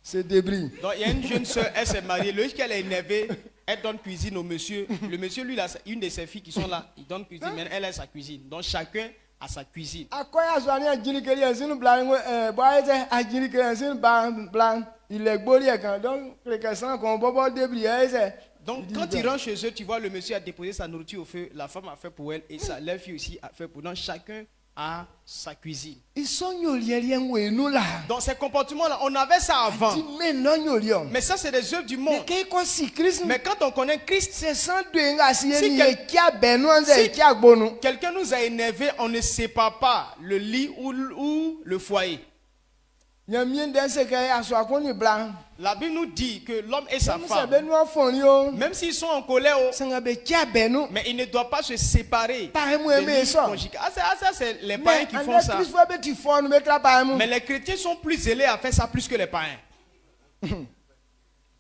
Se débris. Donc il y a une jeune soeur, elle s'est mariée. Lorsqu'elle est énervée, elle donne cuisine au monsieur. Le monsieur, lui, il a une de ses filles qui sont là. Il donne cuisine, mais elle a sa cuisine. Donc chacun a sa cuisine. Donc quand il rentre chez eux, tu vois le monsieur a déposé sa nourriture au feu. La femme a fait pour elle et leur fille aussi a fait pour elle. Donc chacun à sa cuisine. Dans ces comportements-là, on avait ça avant. Mais ça, c'est des œuvres du monde. Mais quand on connaît Christ, si quelqu'un nous a énervés, on ne sépare pas le lit ou le foyer. La Bible nous dit que l'homme et sa femme, même s'ils sont en colère, mais ils ne doivent pas se séparer. Ça, c'est les païens qui font ça. Mais les chrétiens sont plus zélés à faire ça plus que les païens.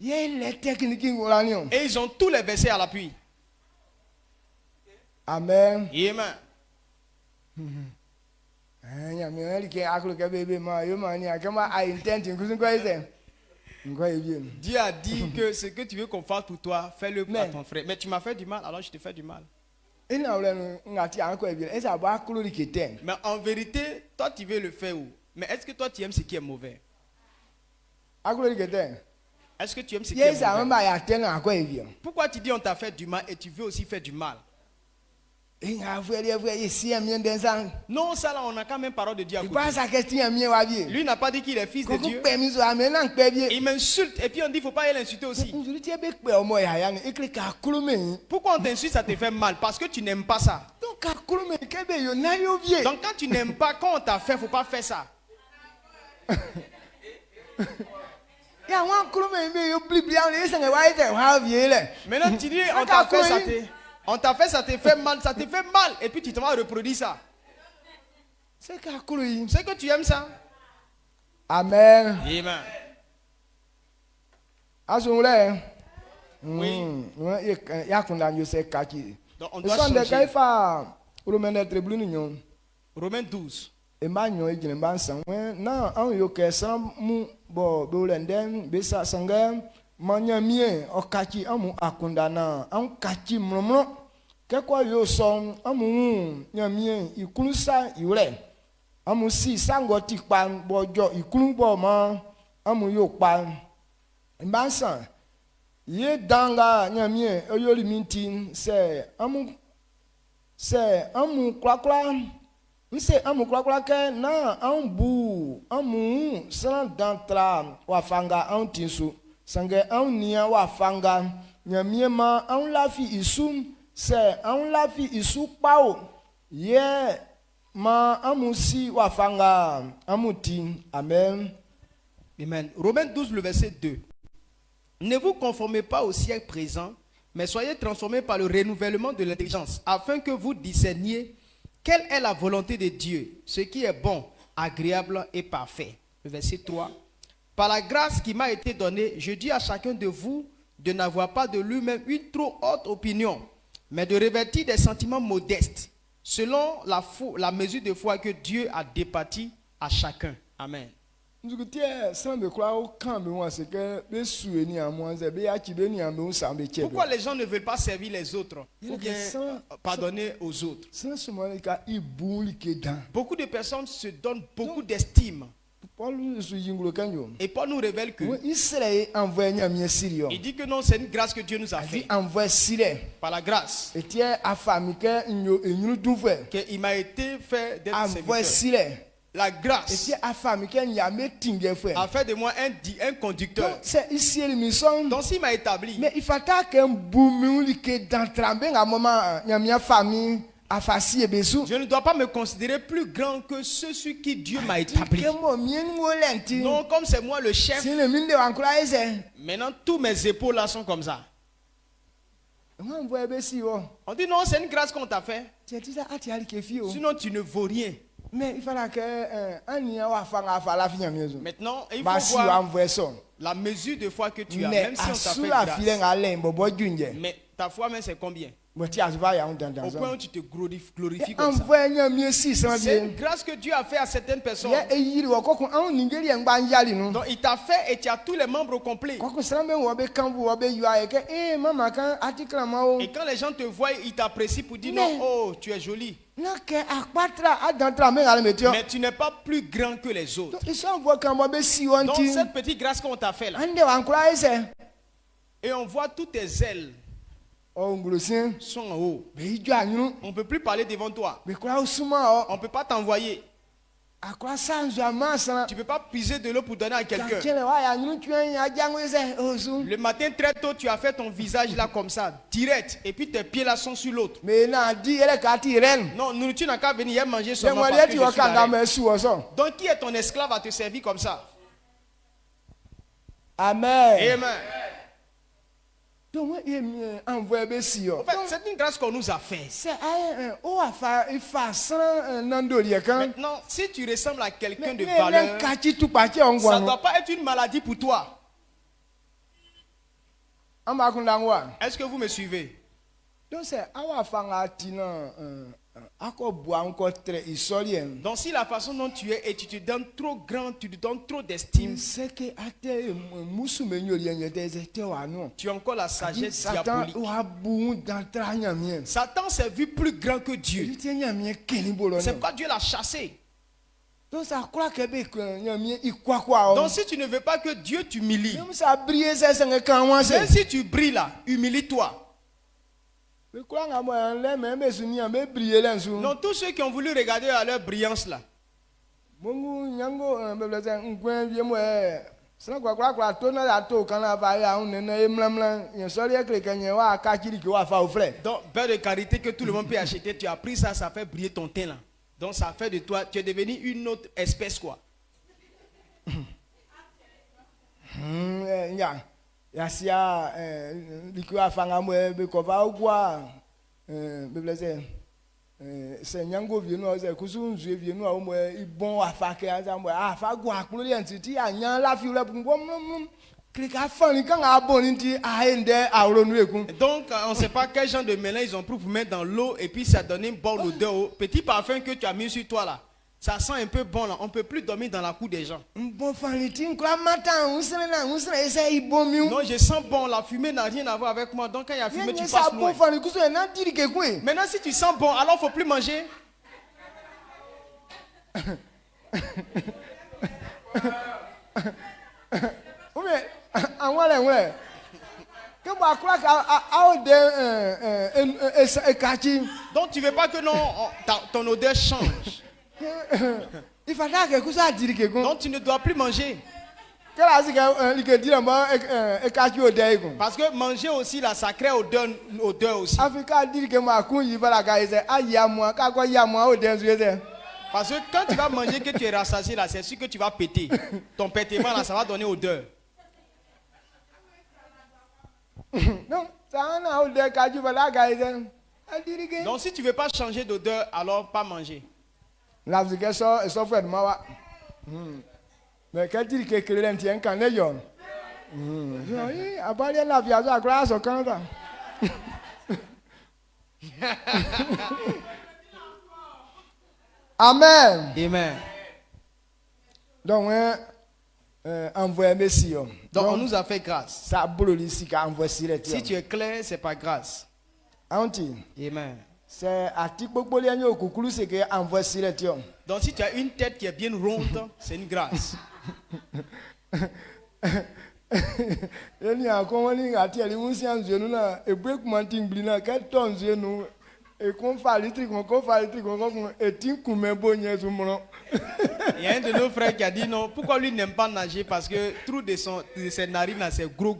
Et ils ont tous les versets à l'appui. Amen. Amen. Dieu a dit que ce que tu veux qu'on fasse pour toi, fais-le à ton frère. Mais tu m'as fait du mal, alors je te fais du mal. Mais en vérité, toi tu veux le faire où? Mais est-ce que toi tu aimes ce qui est mauvais? Est-ce que tu aimes ce qui est mauvais? Pourquoi tu dis on t'a fait du mal et tu veux aussi faire du mal? Non, ça là, on n'a quand même parole de Dieu à côté. Lui n'a pas dit qu'il est fils de Dieu. Il m'insulte et puis on dit qu'il ne faut pas aller l'insulter aussi. Pourquoi on t'insulte, ça te fait mal? Parce que tu n'aimes pas ça. Donc quand tu n'aimes pas, quand on t'a fait, il ne faut pas faire ça. Maintenant tu dis on t'a fait ça. On t'a fait, ça te fait mal, et puis tu te vas reproduire ça. C'est que tu aimes ça. Amen. Amen. Oui. Donc on doit changer. Romains 12. Manyamie okachi amu akundana kachi mromro kekwa yo som amu nyamie ikulusa iure amu si sangoti pan bojo ikulu bo ma amu yo pan mbansan Ye danga nyamie oyoli mintin c'est amu kwakwa nse amu kwakwa ke na ambu amu san dantra wafanga antinsu sange ania wafanga nyamie ma an lafi isum c'est an lafi isu pao ye ma amusi wafanga amuti. Amen. Amen. Romains 12, le verset 2. Ne vous conformez pas au siècle présent, mais soyez transformés par le renouvellement de l'intelligence, afin que vous discerniez quelle est la volonté de Dieu, ce qui est bon, agréable et parfait. Le verset 3. Par la grâce qui m'a été donnée, je dis à chacun de vous de n'avoir pas de lui-même une trop haute opinion, mais de revêtir des sentiments modestes, selon la mesure de foi que Dieu a départie à chacun. Amen. Pourquoi les gens ne veulent pas servir les autres ou bien pardonner aux autres? Beaucoup de personnes se donnent beaucoup d'estime. Et Paul nous révèle que il dit que non, c'est une grâce que Dieu nous a fait. Par la grâce qu'il m'a été fait d'être serviteur. La grâce a fait de moi un conducteur. Donc s'il m'a établi, mais il faut qu'un boum je ne dois pas me considérer plus grand que ceux sur qui Dieu m'a établi. Non, comme c'est moi le chef, maintenant tous mes épaules là sont comme ça. On dit non, c'est une grâce qu'on t'a fait. Sinon tu ne vaux rien. Mais il fallait que maintenant, il faut voir la mesure de foi que tu as, même si on t'a fait grâce. Mais ta foi, même c'est combien? Au point où tu te glorifies comme ça. C'est une grâce que Dieu a fait à certaines personnes. Donc il t'a fait et tu as tous les membres complets. Et quand les gens te voient, ils t'apprécient pour dire non, oh, tu es joli. Mais tu n'es pas plus grand que les autres. Donc cette petite grâce qu'on t'a fait là, et on voit toutes tes ailes sont en haut. On ne peut plus parler devant toi. On ne peut pas t'envoyer. Tu ne peux pas puiser de l'eau pour donner à quelqu'un. Le matin très tôt, tu as fait ton visage là comme ça, direct. Et puis tes pieds là sont sur l'autre. Non, nourriture n'a qu'à venir manger seulement parce que je suis là. Donc qui est ton esclave à te servir comme ça? Amen. Amen. En fait, c'est une grâce qu'on nous a fait. Maintenant, si tu ressembles à quelqu'un de valeur, ça ne doit pas être une maladie pour toi. Est-ce que vous me suivez? Donc si la façon dont tu es et tu te donnes trop grand, tu te donnes trop d'estime, tu as encore la sagesse diabolique. Satan s'est vu plus grand que Dieu. C'est pourquoi Dieu l'a chassé. Donc si tu ne veux pas que Dieu t'humilie, même si tu brilles là, humilie-toi. Non, tous ceux qui ont voulu regarder à leur brillance là, donc beurre de karité que tout le monde peut acheter, tu as pris ça, ça fait briller ton teint là. Donc ça fait de toi, tu es devenu une autre espèce quoi. Yasia likiwa fanga mwe bekova ugwa se nyango vienu ze kusunzu vienu a mwe ibon afake aza mwe afagwa akulu entity anya la fi le bum klika fani kan abon nti aende awronu ekun. Donc on ne sait pas quel genre de mélange ils ont pris pour mettre dans l'eau et puis ça donne une bonne odeur. Petit parfum que tu as mis sur toi là. Ça sent un peu bon là, on ne peut plus dormir dans la cour des gens. Non, je sens bon, la fumée n'a rien à voir avec moi. Donc quand il y a fumée, tu passes loin. Maintenant si tu sens bon, alors il ne faut plus manger. Donc tu veux pas que ton odeur change. Donc tu ne dois plus manger. Parce que manger aussi là, ça crée odeur aussi. Parce que quand tu vas manger que tu es rassasié là, c'est sûr que tu vas péter. Ton pétement là, ça va donner odeur. Donc si tu veux pas changer d'odeur, alors pas manger. Mais quand il dit que l'un tient qu'un ayon. Amen. Amen. Donc, envoyez Messie. Donc, on nous a fait grâce. Si tu es clair, c'est pas grâce. Amen. C'est à donc si tu as une tête qui est bien ronde, c'est une grâce. Il y a un de nos frères qui a dit non, pourquoi lui n'aime pas nager? Parce que le trou de ses narines c'est gros.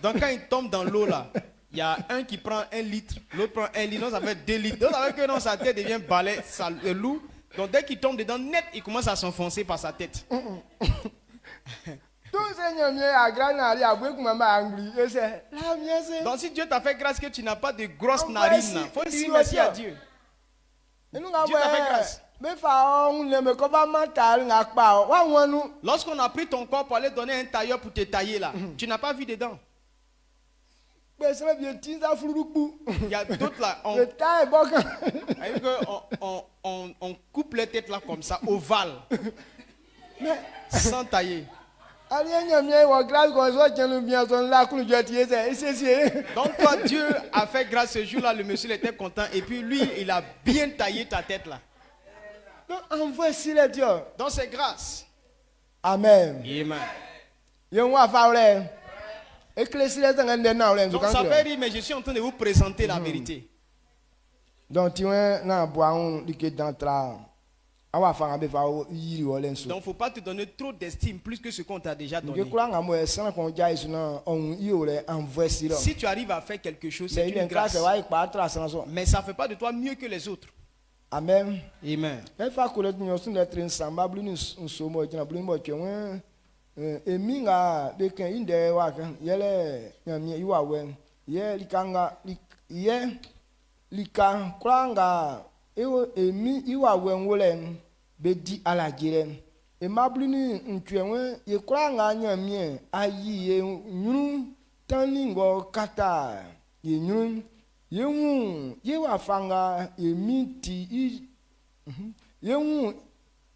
Donc quand il tombe dans l'eau là, il y a un qui prend 1 litre, l'autre prend 1 litre, donc ça fait 2 litres. Donc ça veut dire que sa tête devient balai, ça lourd. Donc dès qu'il tombe dedans, net, il commence à s'enfoncer par sa tête. Donc si Dieu t'a fait grâce que tu n'as pas de grosses narines, il faut dire merci à Dieu. Dieu t'a fait grâce. Lorsqu'on a pris ton corps pour aller donner un tailleur pour te tailler là, tu n'as pas vu dedans. Il y a d'autres là, on coupe les têtes là comme ça, ovale, sans tailler. Donc toi, Dieu a fait grâce ce jour-là, le monsieur était content et puis lui, il a bien taillé ta tête là. Donc c'est grâce. Amen. Amen. Donc ça fait rire, mais je suis en train de vous présenter la vérité. Donc tu es donc il ne faut pas te donner trop d'estime plus que ce qu'on t'a déjà donné. Si tu arrives à faire quelque chose, c'est une grâce. Mais ça ne fait pas de toi mieux que les autres. Amen. Amen. Eminga beken inde waka yele nyamie iwawe ye likanga ye lika kranga ewo emi iwawe nwole bedi alagire emablini ntwenwe ye kranga nyamie ayi ye nyuru taningo kata ye nyuru ye wu ye wafanga emiti ye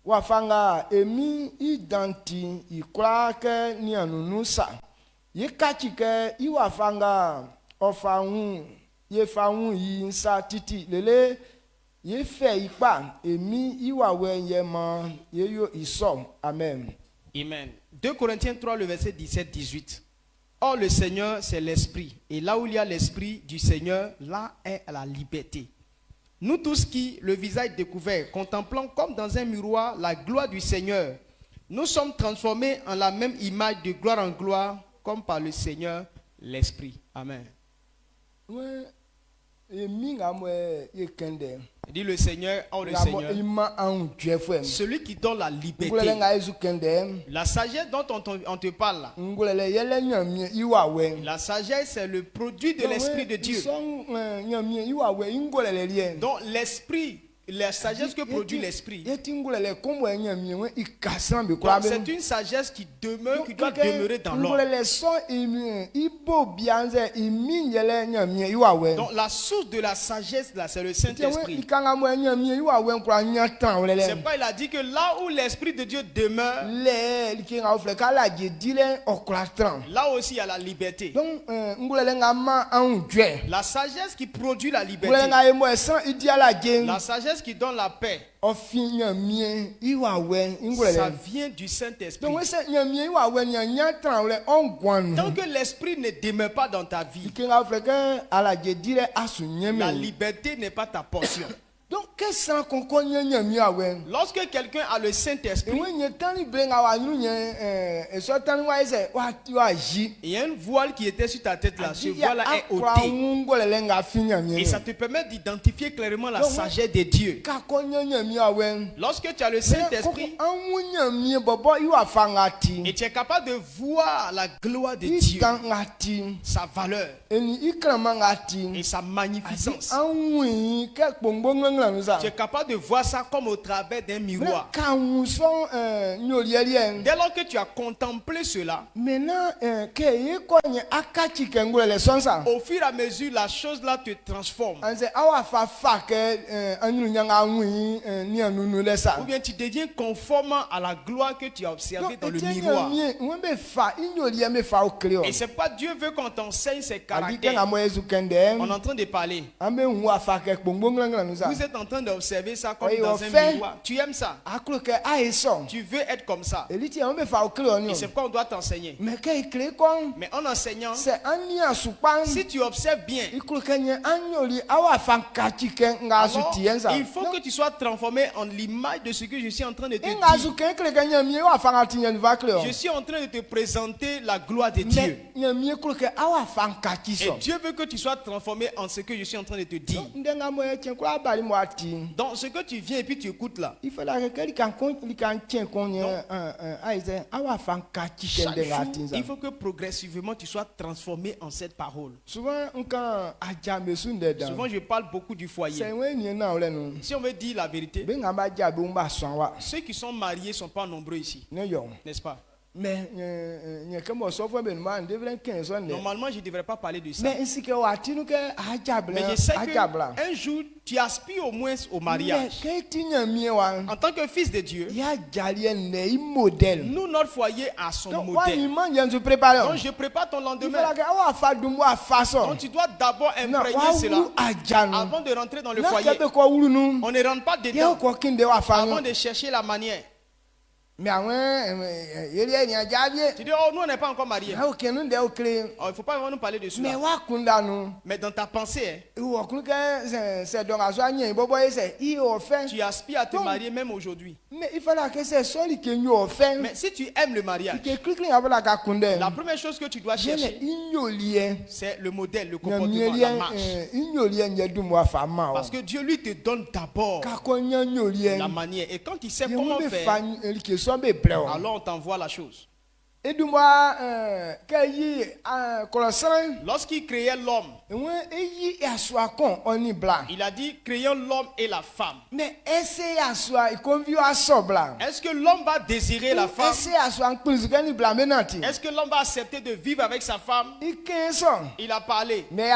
wafanga emi idanti ikrake ni anunusa yekachike iwafanga ofanwu yefanwu yinsa titi lele yefe ipa emi iwawe yema yeyo iso. Amen. Amen. 2 Corinthiens 3 le verset 17-18. Or le Seigneur c'est l'esprit et là où il y a l'esprit du Seigneur, là est la liberté. Nous tous qui, le visage découvert, contemplant comme dans un miroir la gloire du Seigneur, nous sommes transformés en la même image de gloire en gloire, comme par le Seigneur l'Esprit. Amen. Dit le Seigneur, oh le Seigneur, celui qui donne la liberté, la sagesse dont on te parle là, la sagesse c'est le produit de l'Esprit de Dieu. Donc l'Esprit, la sagesse que produit l'Esprit, c'est une sagesse qui demeure, qui doit demeurer dans l'homme. Donc la source de la sagesse là, c'est le Saint-Esprit. C'est pourquoi il a dit que là où l'Esprit de Dieu demeure, là aussi il y a la liberté. La sagesse qui produit la liberté, la sagesse Qu'est-ce qui donne la paix? Ça vient du Saint-Esprit. Tant que l'Esprit ne demeure pas dans ta vie, la liberté n'est pas ta portion. Donc, lorsque quelqu'un a le Saint-Esprit, il y a une voile qui était sur ta tête là, ce voile est ôté. Et ça te permet d'identifier clairement la sagesse de Dieu. Lorsque tu as le Saint-Esprit, et tu es capable de voir la gloire de Dieu, sa valeur et sa magnificence. Tu es capable de voir ça comme au travers d'un miroir. Dès lors que tu as contemplé cela, au fur et à mesure, la chose là te transforme. Ou bien tu deviens conforme à la gloire que tu as observée dans le miroir. Et c'est pas Dieu veut qu'on t'enseigne ses caractères. On est en train de parler. Vous êtes en train d'observer ça comme dans un miroir. Tu aimes ça. Tu veux être comme ça. Et c'est pourquoi on doit t'enseigner. Mais en enseignant, si tu observes bien, il faut que tu sois transformé en l'image de ce que je suis en train de te dire. Je suis en train de te présenter la gloire de Dieu. Et Dieu veut que tu sois transformé en ce que je suis en train de te dire. Donc ce que tu viens et puis tu écoutes là, il faut que progressivement tu sois transformé en cette parole. Souvent je parle beaucoup du foyer. Si on veut dire la vérité, ceux qui sont mariés ne sont pas nombreux ici, n'est-ce pas? Mais normalement je ne devrais pas parler de ça. Mais je sais qu'un jour tu aspires au moins au mariage. En tant que fils de Dieu, nous, notre foyer a son modèle. Donc je prépare ton lendemain. Donc tu dois d'abord imprégner cela avant de rentrer dans le foyer. On ne rentre pas dedans avant de chercher la manière. Tu dis, oh, nous on n'est pas encore mariés. Oh, il ne faut pas vraiment nous parler de cela. Mais dans ta pensée, tu aspires à te marier même aujourd'hui. Mais si tu aimes le mariage, la première chose que tu dois chercher, c'est le modèle, le comportement, la marche. Parce que Dieu lui te donne d'abord la manière. Et quand il sait comment faire, alors on t'envoie la chose. Lorsqu'il créait l'homme, il a dit créons l'homme et la femme. Mais est-ce que l'homme va désirer la femme? Est-ce que l'homme va accepter de vivre avec sa femme? Il a parlé. Mais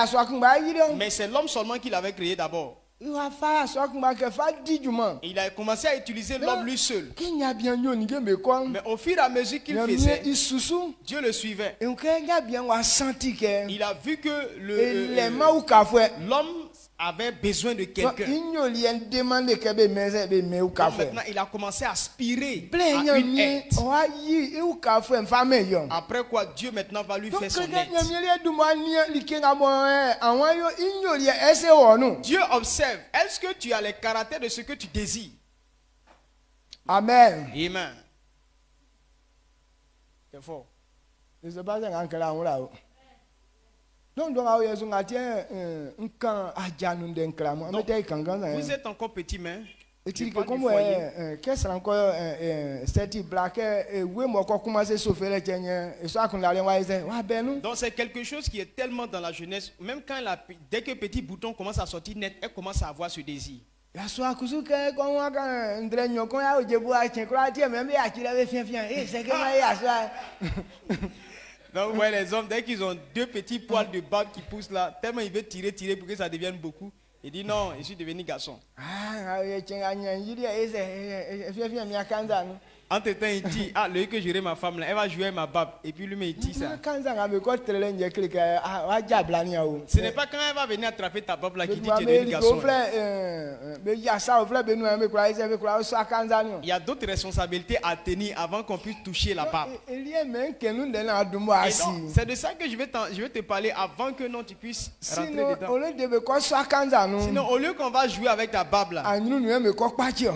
c'est l'homme seulement qu'il avait créé d'abord. Il a commencé à utiliser l'homme lui seul. Mais au fur et à mesure qu'il faisait, Dieu le suivait. Il a vu que l'homme avait besoin de quelqu'un. Maintenant, il a commencé à aspirer à une aide. Après quoi, Dieu maintenant va lui faire son aide. Dieu observe. Est-ce que tu as les caractères de ce que tu désires? Amen. Amen. C'est fort. Vous êtes encore petit, mais donc c'est quelque chose qui est tellement dans la jeunesse. Même quand dès que petit bouton commence à sortir net, elle commence à avoir ce désir. Donc vous voyez les hommes, dès qu'ils ont deux petits poils de barbe qui poussent là, tellement ils veulent tirer pour que ça devienne beaucoup. Il dit non, je suis devenu garçon. Entre-temps, il dit, ah, le que j'aurai ma femme là, elle va jouer ma barbe. Et puis lui, il dit ça. Ce n'est pas quand elle va venir attraper ta barbe là qui dit que tu es devenu garçon. Il y a d'autres responsabilités à tenir avant qu'on puisse toucher la barbe. C'est de ça que je vais te parler avant que non tu puisses rentrer dedans. Sinon, au lieu qu'on va jouer avec ta barbe là,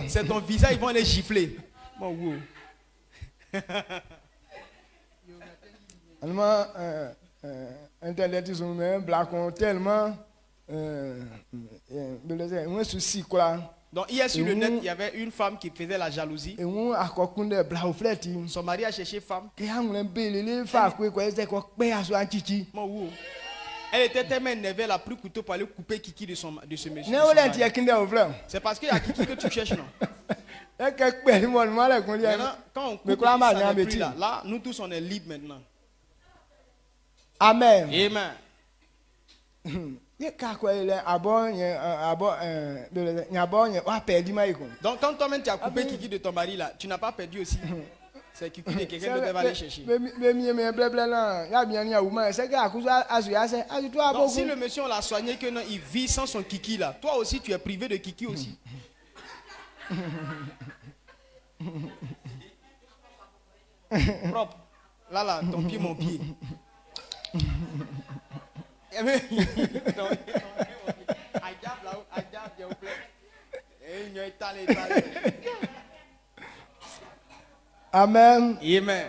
c'est ton visage, ils vont les gifler. Bon, wow. Internet ils ont un blacon tellement donc hier sur le net il y avait une femme qui faisait la jalousie. Son mari a cherché femme. Elle était tellement énervée, elle a pris couteau pour aller couper Kiki de ce monsieur. C'est parce qu'il y a Kiki que tu cherches, non? Maintenant, quand on coupe, ça n'est plus là. Là, nous tous, on est libres maintenant. Amen. Amen. Donc, quand toi-même tu as coupé Kiki de ton mari, là, tu n'as pas perdu aussi. C'est Kiki de quelqu'un d'autre va aller chercher. Donc, si le monsieur on l'a soigné, que non, il vit sans son Kiki là, toi aussi tu es privé de Kiki aussi. Propre. Là, ton pied, mon pied. Amen. Amen.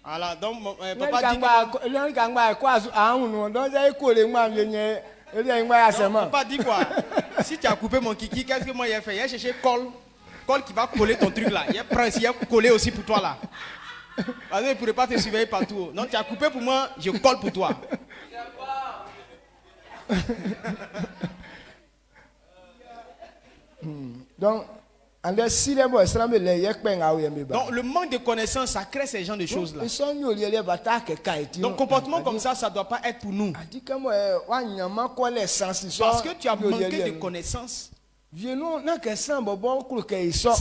Voilà, donc papa dit papa dit quoi? Si tu as coupé mon Kiki, qu'est-ce que moi j'ai fait? J'ai cherché colle qui va coller ton truc là. Il a collé aussi pour toi là. Parce que je ne pourrais pas te surveiller partout. Donc tu as coupé pour moi, je colle pour toi. Donc le manque de connaissances, ça crée ces genres de choses là. Donc comportement comme ça ne doit pas être pour nous. Parce que tu as manqué de connaissances. Ce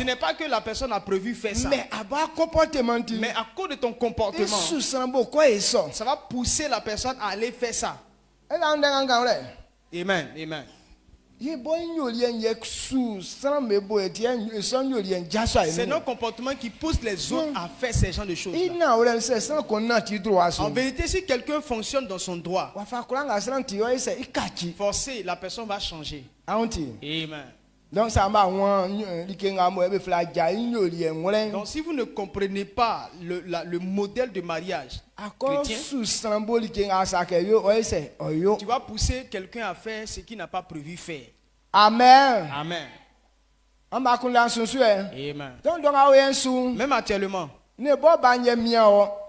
n'est pas que la personne a prévu faire ça. Mais à cause de ton comportement, ça va pousser la personne à aller faire ça. Amen. Amen. C'est nos comportements qui poussent les autres à faire ces genres de choses. En vérité, si quelqu'un fonctionne dans son droit, forcé, la personne va changer. Amen. Donc si vous ne comprenez pas le modèle de mariage chrétien, tu vas pousser quelqu'un à faire ce qu'il n'a pas prévu faire. Amen. Amen. Amen. Même actuellement,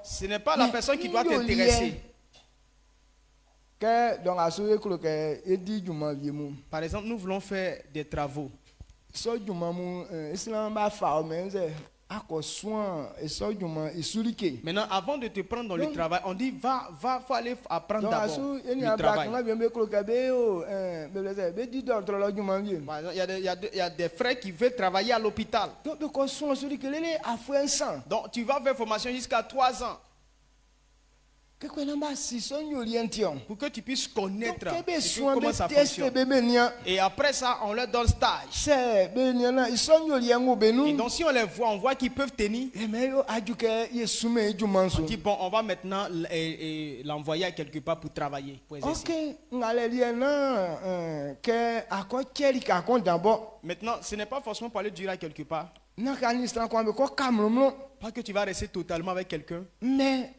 ce n'est pas la personne qui doit t'intéresser. Par exemple, nous voulons faire des travaux. Maintenant, avant de te prendre dans le travail, on dit faut aller apprendre d'abord le travail. Il y a des frères qui veulent travailler à l'hôpital. Donc tu vas faire formation jusqu'à 3 ans. Pour que tu puisses connaître comment ça fonctionne. Et après ça, on leur donne stage. Et donc si on les voit, on voit qu'ils peuvent tenir. On dit bon, on va maintenant l'envoyer à quelque part pour travailler, pour exercer. Maintenant, ce n'est pas forcément pour aller durer à quelque part. Pas que tu vas rester totalement avec quelqu'un. Mais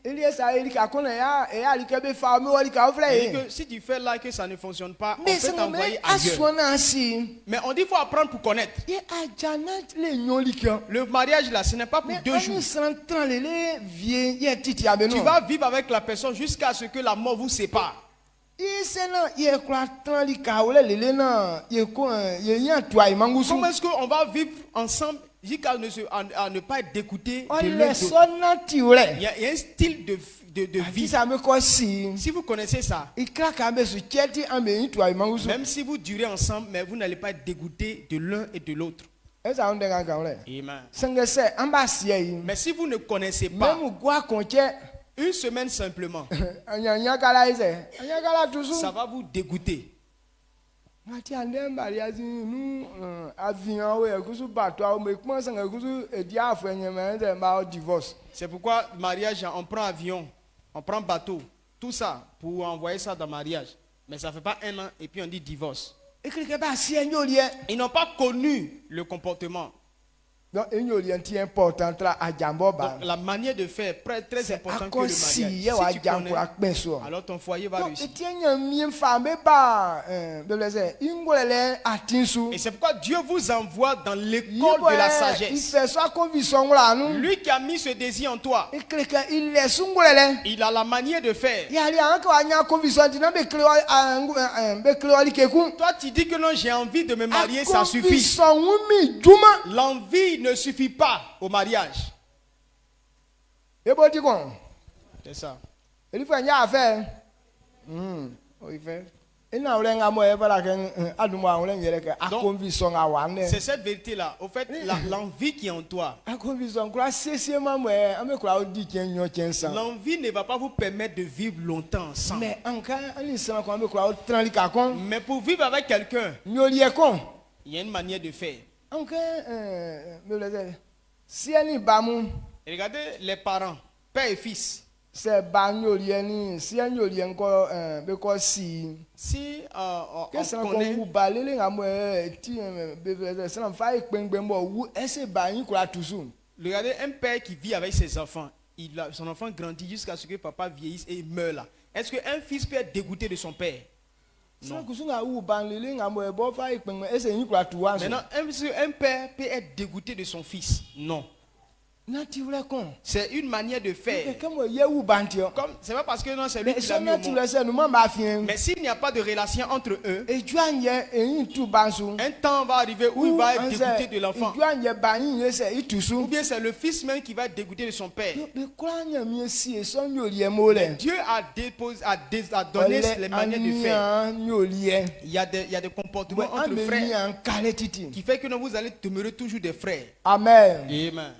si tu fais là que ça ne fonctionne pas, on peut t'envoyer ailleurs. Mais on dit qu'il faut apprendre pour connaître. Le mariage là, ce n'est pas pour 2 jours. Tu vas vivre avec la personne jusqu'à ce que la mort vous sépare. Comment est-ce qu'on va vivre ensemble jusqu'à ne pas être dégoûté de l'autre? Il y a un style de vie. Si vous connaissez ça, même si vous durez ensemble, mais vous n'allez pas être dégoûté de l'un et de l'autre. Amen. Mais si vous ne connaissez pas, une semaine simplement, ça va vous dégoûter. C'est pourquoi mariage, on prend avion, on prend bateau, tout ça pour envoyer ça dans le mariage. Mais ça ne fait pas 1 an et puis on dit divorce. Ils n'ont pas connu le comportement. Donc, la manière de faire est très importante que le mariage. Si tu connais, alors ton foyer va réussir. Et c'est pourquoi Dieu vous envoie dans l'école de la sagesse. Lui qui a mis ce désir en toi, il a la manière de faire. Toi tu dis que non, j'ai envie de me marier, ça suffit. L'envie ne suffit pas au mariage. C'est ça. Donc, c'est cette vérité-là. Au fait, l'envie qui est en toi, l'envie ne va pas vous permettre de vivre longtemps ensemble. Mais pour vivre avec quelqu'un, il y a une manière de faire. Regardez les parents, père et fils. Si on connaît, regardez un père qui vit avec ses enfants, son enfant grandit jusqu'à ce que papa vieillisse et meurt là. Est-ce qu'un fils peut être dégoûté de son père? Non. Maintenant, un père peut être dégoûté de son fils? Non. C'est une manière de faire. C'est pas parce que non, c'est lui qui l'a mis au monde. Mais s'il n'y a pas de relation entre eux, un temps va arriver où il va être dégoûté de l'enfant. Ou bien c'est le fils même qui va être dégoûté de son père. Dieu a donné les manières de faire. Il y a des comportements entre frères qui fait que vous allez demeurer toujours des frères. Amen. Amen.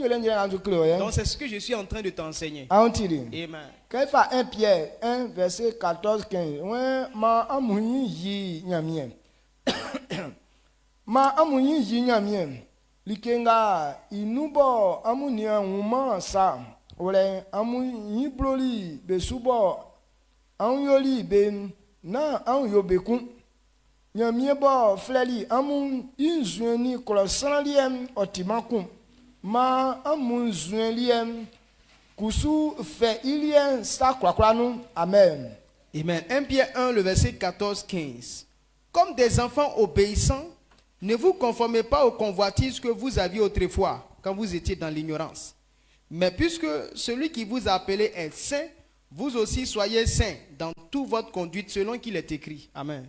Donc c'est ce que je suis en train de t'enseigner. Amen. Quand il fait 1 Pierre 1 verset 14-15, ma amouni yi nyamien. Ma amouni yi nyamien. Likenga inubo amuni nguma sa. Ole amuni bloli besubo anyoli be na anyobeku. Nyamien bo fleli amun inzueni kolosanliem otimakum. Ma amunzueliem kusu fe ilien sa kwakwanu. Amen. Amen. 1 Pierre 1, le verset 14-15. Comme des enfants obéissants, ne vous conformez pas aux convoitises que vous aviez autrefois, quand vous étiez dans l'ignorance. Mais puisque celui qui vous a appelé est saint, vous aussi soyez saints dans toute votre conduite, selon qu'il est écrit. Amen.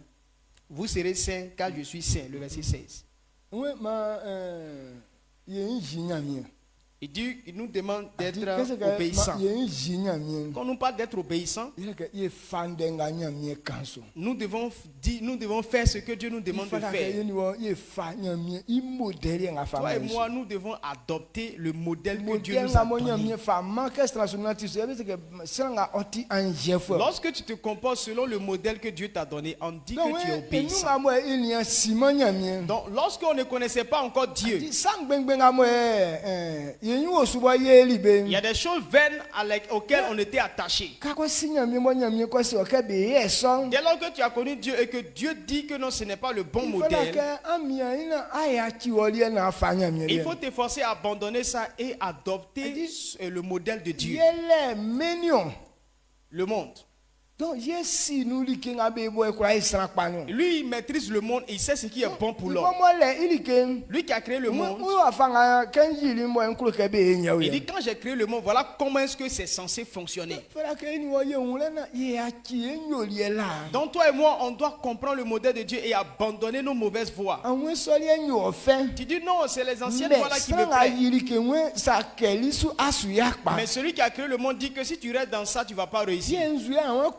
Vous serez saints, car je suis saint. Le verset 16. Oui, Il nous demande d'être obéissants. Quand on nous parle d'être obéissants, nous devons faire ce que Dieu nous demande de faire. Toi et moi, nous devons adopter le modèle que Dieu nous a donné. Lorsque tu te comportes selon le modèle que Dieu t'a donné, on dit que tu es obéissant. Donc, lorsqu'on ne connaissait pas encore Dieu, il y a des choses vaines auxquelles on était attaché. Dès lors que tu as connu Dieu et que Dieu dit que non, ce n'est pas le bon modèle, il faut t'efforcer à abandonner ça et adopter le modèle de Dieu. Le monde. Donc, lui, il maîtrise le monde et il sait ce qui est bon pour l'homme. Lui qui a créé le monde, il dit quand j'ai créé le monde, voilà comment est-ce que c'est censé fonctionner. Donc toi et moi, on doit comprendre le modèle de Dieu et abandonner nos mauvaises voies. Tu dis non, c'est les anciennes voies là qui me plaisent. Mais celui qui a créé le monde dit que si tu restes dans ça, tu ne vas pas réussir.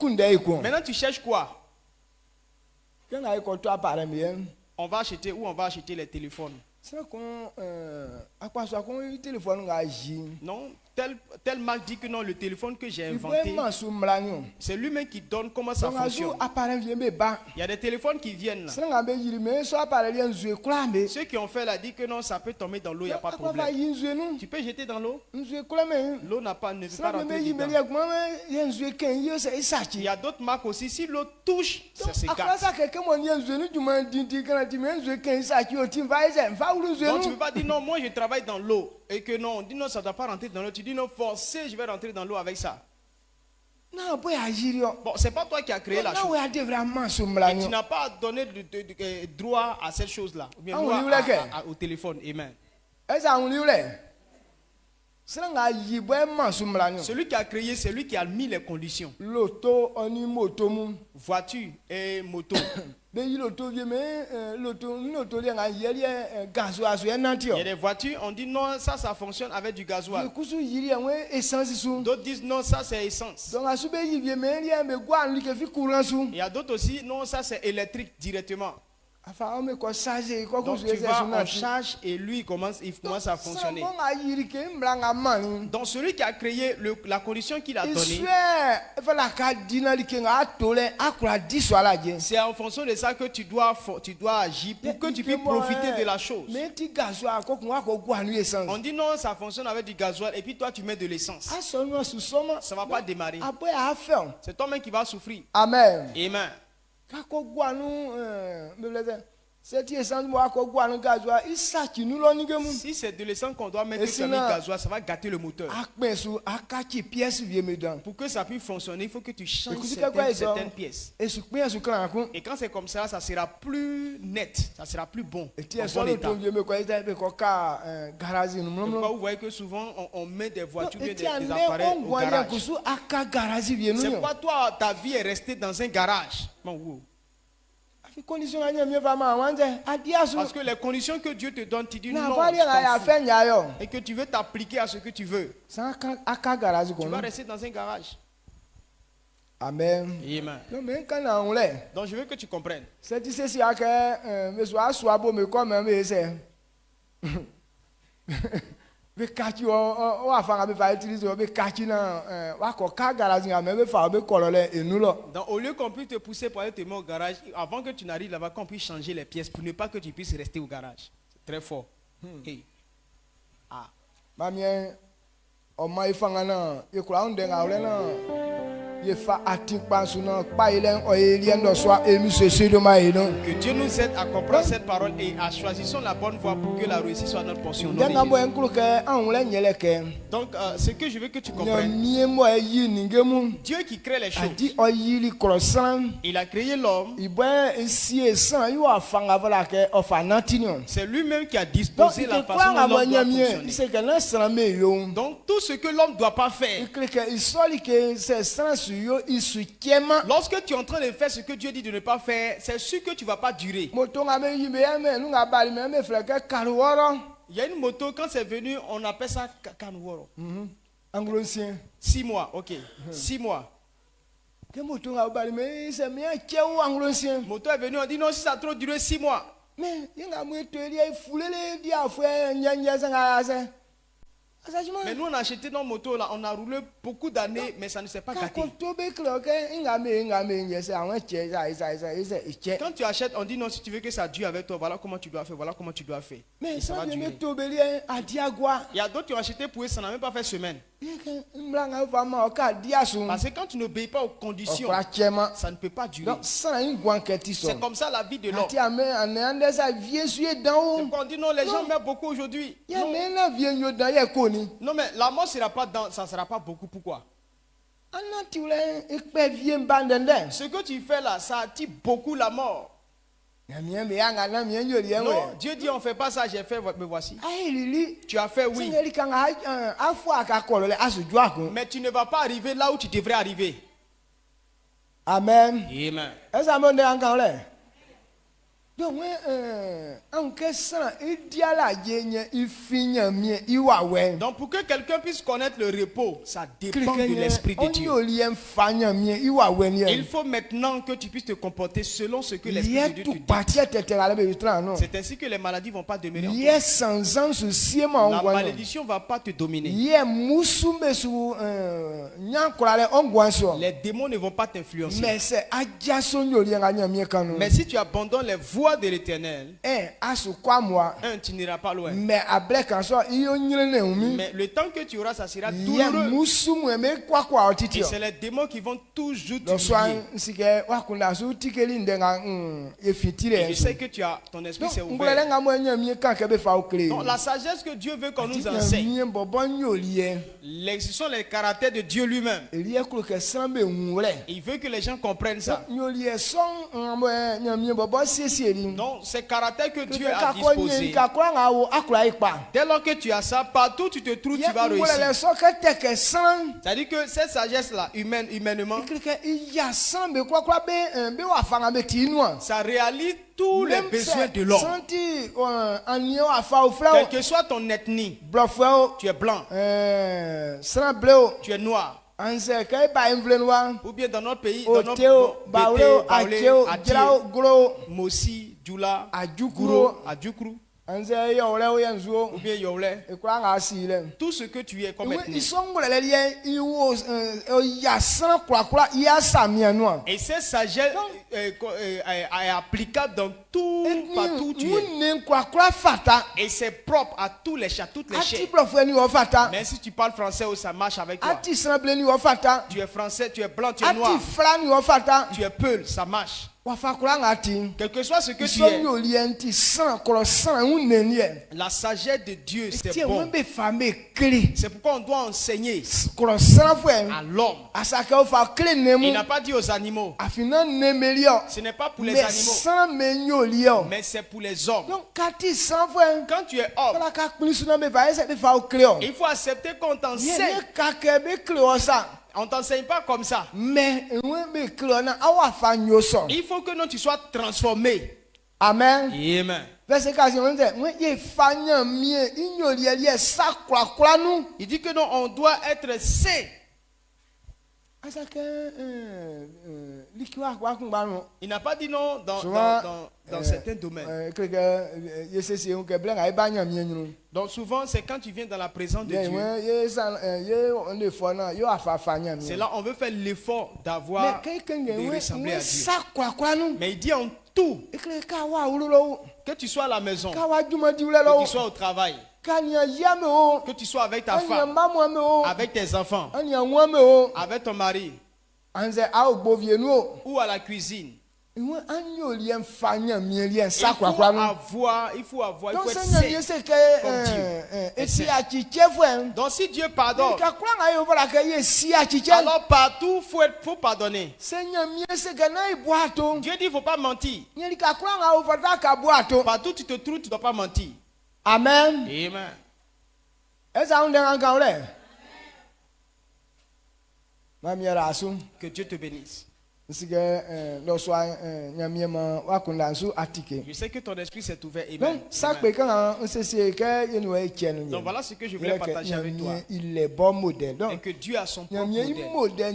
Maintenant, tu cherches quoi? On va acheter où? On va acheter les téléphones. Non, tel marque dit que non, le téléphone que j'ai inventé, c'est lui-même qui donne comment ça fonctionne. Il y a des téléphones qui viennent là. Ceux qui ont fait là disent que non, ça peut tomber dans l'eau, il n'y a pas de problème. Tu peux jeter dans l'eau. L'eau ne peut pas rentrer dedans. Il y a d'autres marques aussi, si l'eau touche, ça se casse. Donc tu ne peux pas dire non, moi je travaille dans l'eau et que non, on dit non, ça ne doit pas rentrer dans l'eau. Tu dis non, forcé, je vais rentrer dans l'eau avec ça. Bon, c'est pas toi qui as créé la chose. Et tu n'as pas donné de droit à cette chose-là. Ou bien droit au téléphone. Amen. Celui qui a créé, c'est lui qui a mis les conditions. Voiture et moto. Il y a des voitures, on dit non, ça fonctionne avec du gasoil. D'autres disent non, ça c'est essence. Il y a d'autres aussi, non, ça c'est électrique directement. Donc tu vas en charge et lui il commence à fonctionner. Donc celui qui a créé la condition qu'il a donnée, c'est en fonction de ça que tu dois agir pour que tu puisses profiter de la chose. On dit non, ça fonctionne avec du gasoil et puis toi tu mets de l'essence. Ça ne va pas démarrer. C'est toi-même qui vas souffrir. Amen. Amen. Si c'est de l'essence qu'on doit mettre sur le gasoil, ça va gâter le moteur. Pour que ça puisse fonctionner, il faut que tu changes certaines pièces. Et quand c'est comme ça sera plus net, ça sera plus bon. Pourquoi vous voyez que souvent on met des voitures, des appareils au garage. C'est pourquoi toi, ta vie est restée dans un garage. Parce que les conditions que Dieu te donne, tu dis non, et que tu veux t'appliquer à ce que tu veux. Tu vas rester dans un garage. Amen. Amen. Donc je veux que tu comprennes. Donc au lieu qu'on puisse te pousser pour aller te mettre au garage, avant que tu n'arrives là-bas, qu'on puisse changer les pièces pour ne pas que tu puisses rester au garage. C'est très fort. Hey. Ah. Que Dieu nous aide à comprendre cette parole et à choisir la bonne voie pour que la réussite soit notre portion. Donc, ce que je veux que tu comprennes, Dieu qui crée les choses, il a créé l'homme. C'est lui-même qui a disposé la façon dont l'homme doit fonctionner. Donc tout ce que l'homme ne doit pas faire, lorsque tu es en train de faire ce que Dieu dit de ne pas faire, c'est sûr que tu ne vas pas durer. Il y a une moto, quand c'est venu, on appelle ça Kanuoro. 6 mois, ok. 6 mois. Moto est venu, on dit non, si ça a trop duré 6 mois. Mais nous on a acheté nos motos là, on a roulé beaucoup d'années, mais ça ne s'est pas gâté. Quand tu achètes, on dit non, si tu veux que ça dure avec toi, voilà comment tu dois faire, voilà comment tu dois faire. Mais ça va durer. Il y a d'autres qui ont acheté pour eux, ça n'a même pas fait semaine. Parce que quand tu n'obéis pas aux conditions, ça ne peut pas durer. C'est comme ça la vie de l'homme. On dit non, les gens meurent beaucoup aujourd'hui. Non mais la mort sera pas dans, ça ne sera pas beaucoup. Pourquoi? Ce que tu fais là, ça attire beaucoup la mort. Non, Dieu dit on ne fait pas ça, j'ai fait, me voici. Tu as fait oui. Mais tu ne vas pas arriver là où tu devrais arriver. Amen. Amen. Donc, pour que quelqu'un puisse connaître le repos, ça dépend de l'Esprit de Dieu. Il faut maintenant que tu puisses te comporter selon ce que l'Esprit de Dieu te dit. C'est ainsi que les maladies ne vont pas demeurer en toi. La malédiction ne va pas te dominer. Les démons ne vont pas t'influencer. Mais si tu abandonnes les voies de l'Éternel, tu n'iras pas loin. Mais le temps que tu auras, ça sera douloureux. Et c'est les démons qui vont toujours t'humilier. Et je sais que ton esprit s'est ouvert. Donc, la sagesse que Dieu veut qu'on nous enseigne, ce sont les caractères de Dieu lui-même. Il veut que les gens comprennent ça. Donc, ces caractères que Dieu a disposés, dès lors que tu as ça, partout où tu te trouves, tu vas réussir. C'est-à-dire que cette sagesse-là, humainement, ça réalise tous les besoins de l'homme. Quelle que soit ton ethnie, tu es blanc, tu es noir. Ou bien dans notre pays, dans notre Mossi, Djoula, Adjoukro, ou bien Yolé, tout ce que tu es comme ethnie. Et cette sagesse est applicable dans tout, partout où tu es. Et c'est propre à tous les chats, toutes les chairs. Mais si tu parles français, ça marche avec toi. Tu es français, tu es blanc, tu es noir, tu es peul, ça marche. Quel que soit ce que tu es, la sagesse de Dieu, c'est bon. C'est pourquoi on doit enseigner à l'homme. Il n'a pas dit aux animaux. Ce n'est pas pour les animaux, mais c'est pour les hommes. Quand tu es homme, il faut accepter qu'on t'enseigne. On ne t'enseigne pas comme ça. Mais il faut que non, tu sois transformé. Amen. Amen. Il dit que non, on doit être saint. Il n'a pas dit non dans certains domaines. Donc souvent c'est quand tu viens dans la présence de Dieu. C'est là on veut faire l'effort d'avoir de ressembler à Dieu. Mais il dit en tout, que tu sois à la maison, que tu sois au travail, que tu sois avec ta femme, avec tes enfants, avec ton mari, ou à la cuisine. Il faut être saint comme Dieu. Donc si Dieu pardonne, alors partout il faut pardonner. Dieu dit il ne faut pas mentir. Partout tu te trouves, tu ne dois pas mentir. Amen. Amen. Que Dieu te bénisse. Je sais que ton esprit s'est ouvert. Amen. Donc voilà ce que je voulais partager avec toi. Et que Dieu a son propre modèle.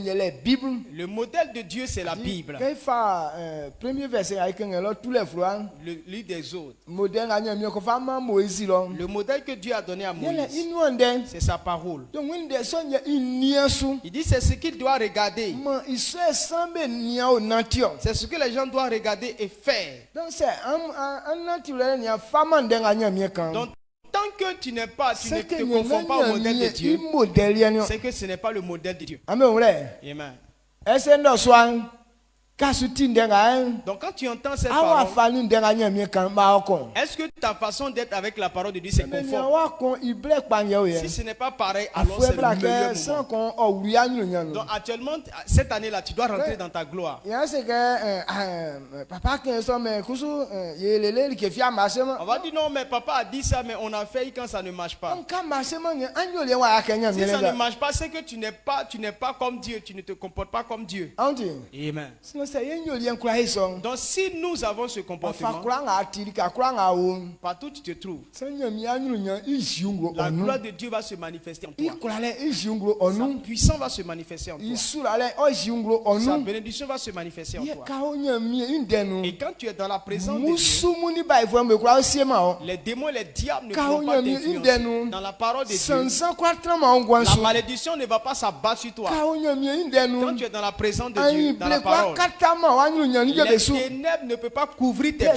Le modèle de Dieu, c'est la Bible. Le livre des autres. Le modèle que Dieu a donné à Moïse, c'est sa parole. Il dit c'est ce qu'il doit regarder. C'est ce que les gens doivent regarder et faire. Donc, tant que tu ne te confonds pas au modèle de Dieu, c'est que ce n'est pas le modèle de Dieu. Amen. Amen. Donc quand tu entends cette parole, est-ce que ta façon d'être avec la parole de Dieu c'est conforme? Si ce n'est pas pareil, alors c'est le meilleur moment. Donc actuellement, cette année-là, tu dois rentrer dans ta gloire. On va dire non, mais papa a dit ça, mais on a fait quand ça ne marche pas. Si ça ne marche pas, c'est que tu n'es pas comme Dieu, tu ne te comportes pas comme Dieu. Amen. Donc si nous avons ce comportement, partout où tu te trouves, la gloire de Dieu va se manifester en toi. Sa puissance va se manifester en toi. Sa bénédiction va se manifester en toi. Et quand tu es dans la présence de Dieu, les démons et les diables ne vont pas t'influencer. Dans la parole de Dieu, la malédiction ne va pas s'abattre sur toi. Quand tu es dans la présence de Dieu, dans la parole, les ténèbres ne peuvent pas couvrir tes biens.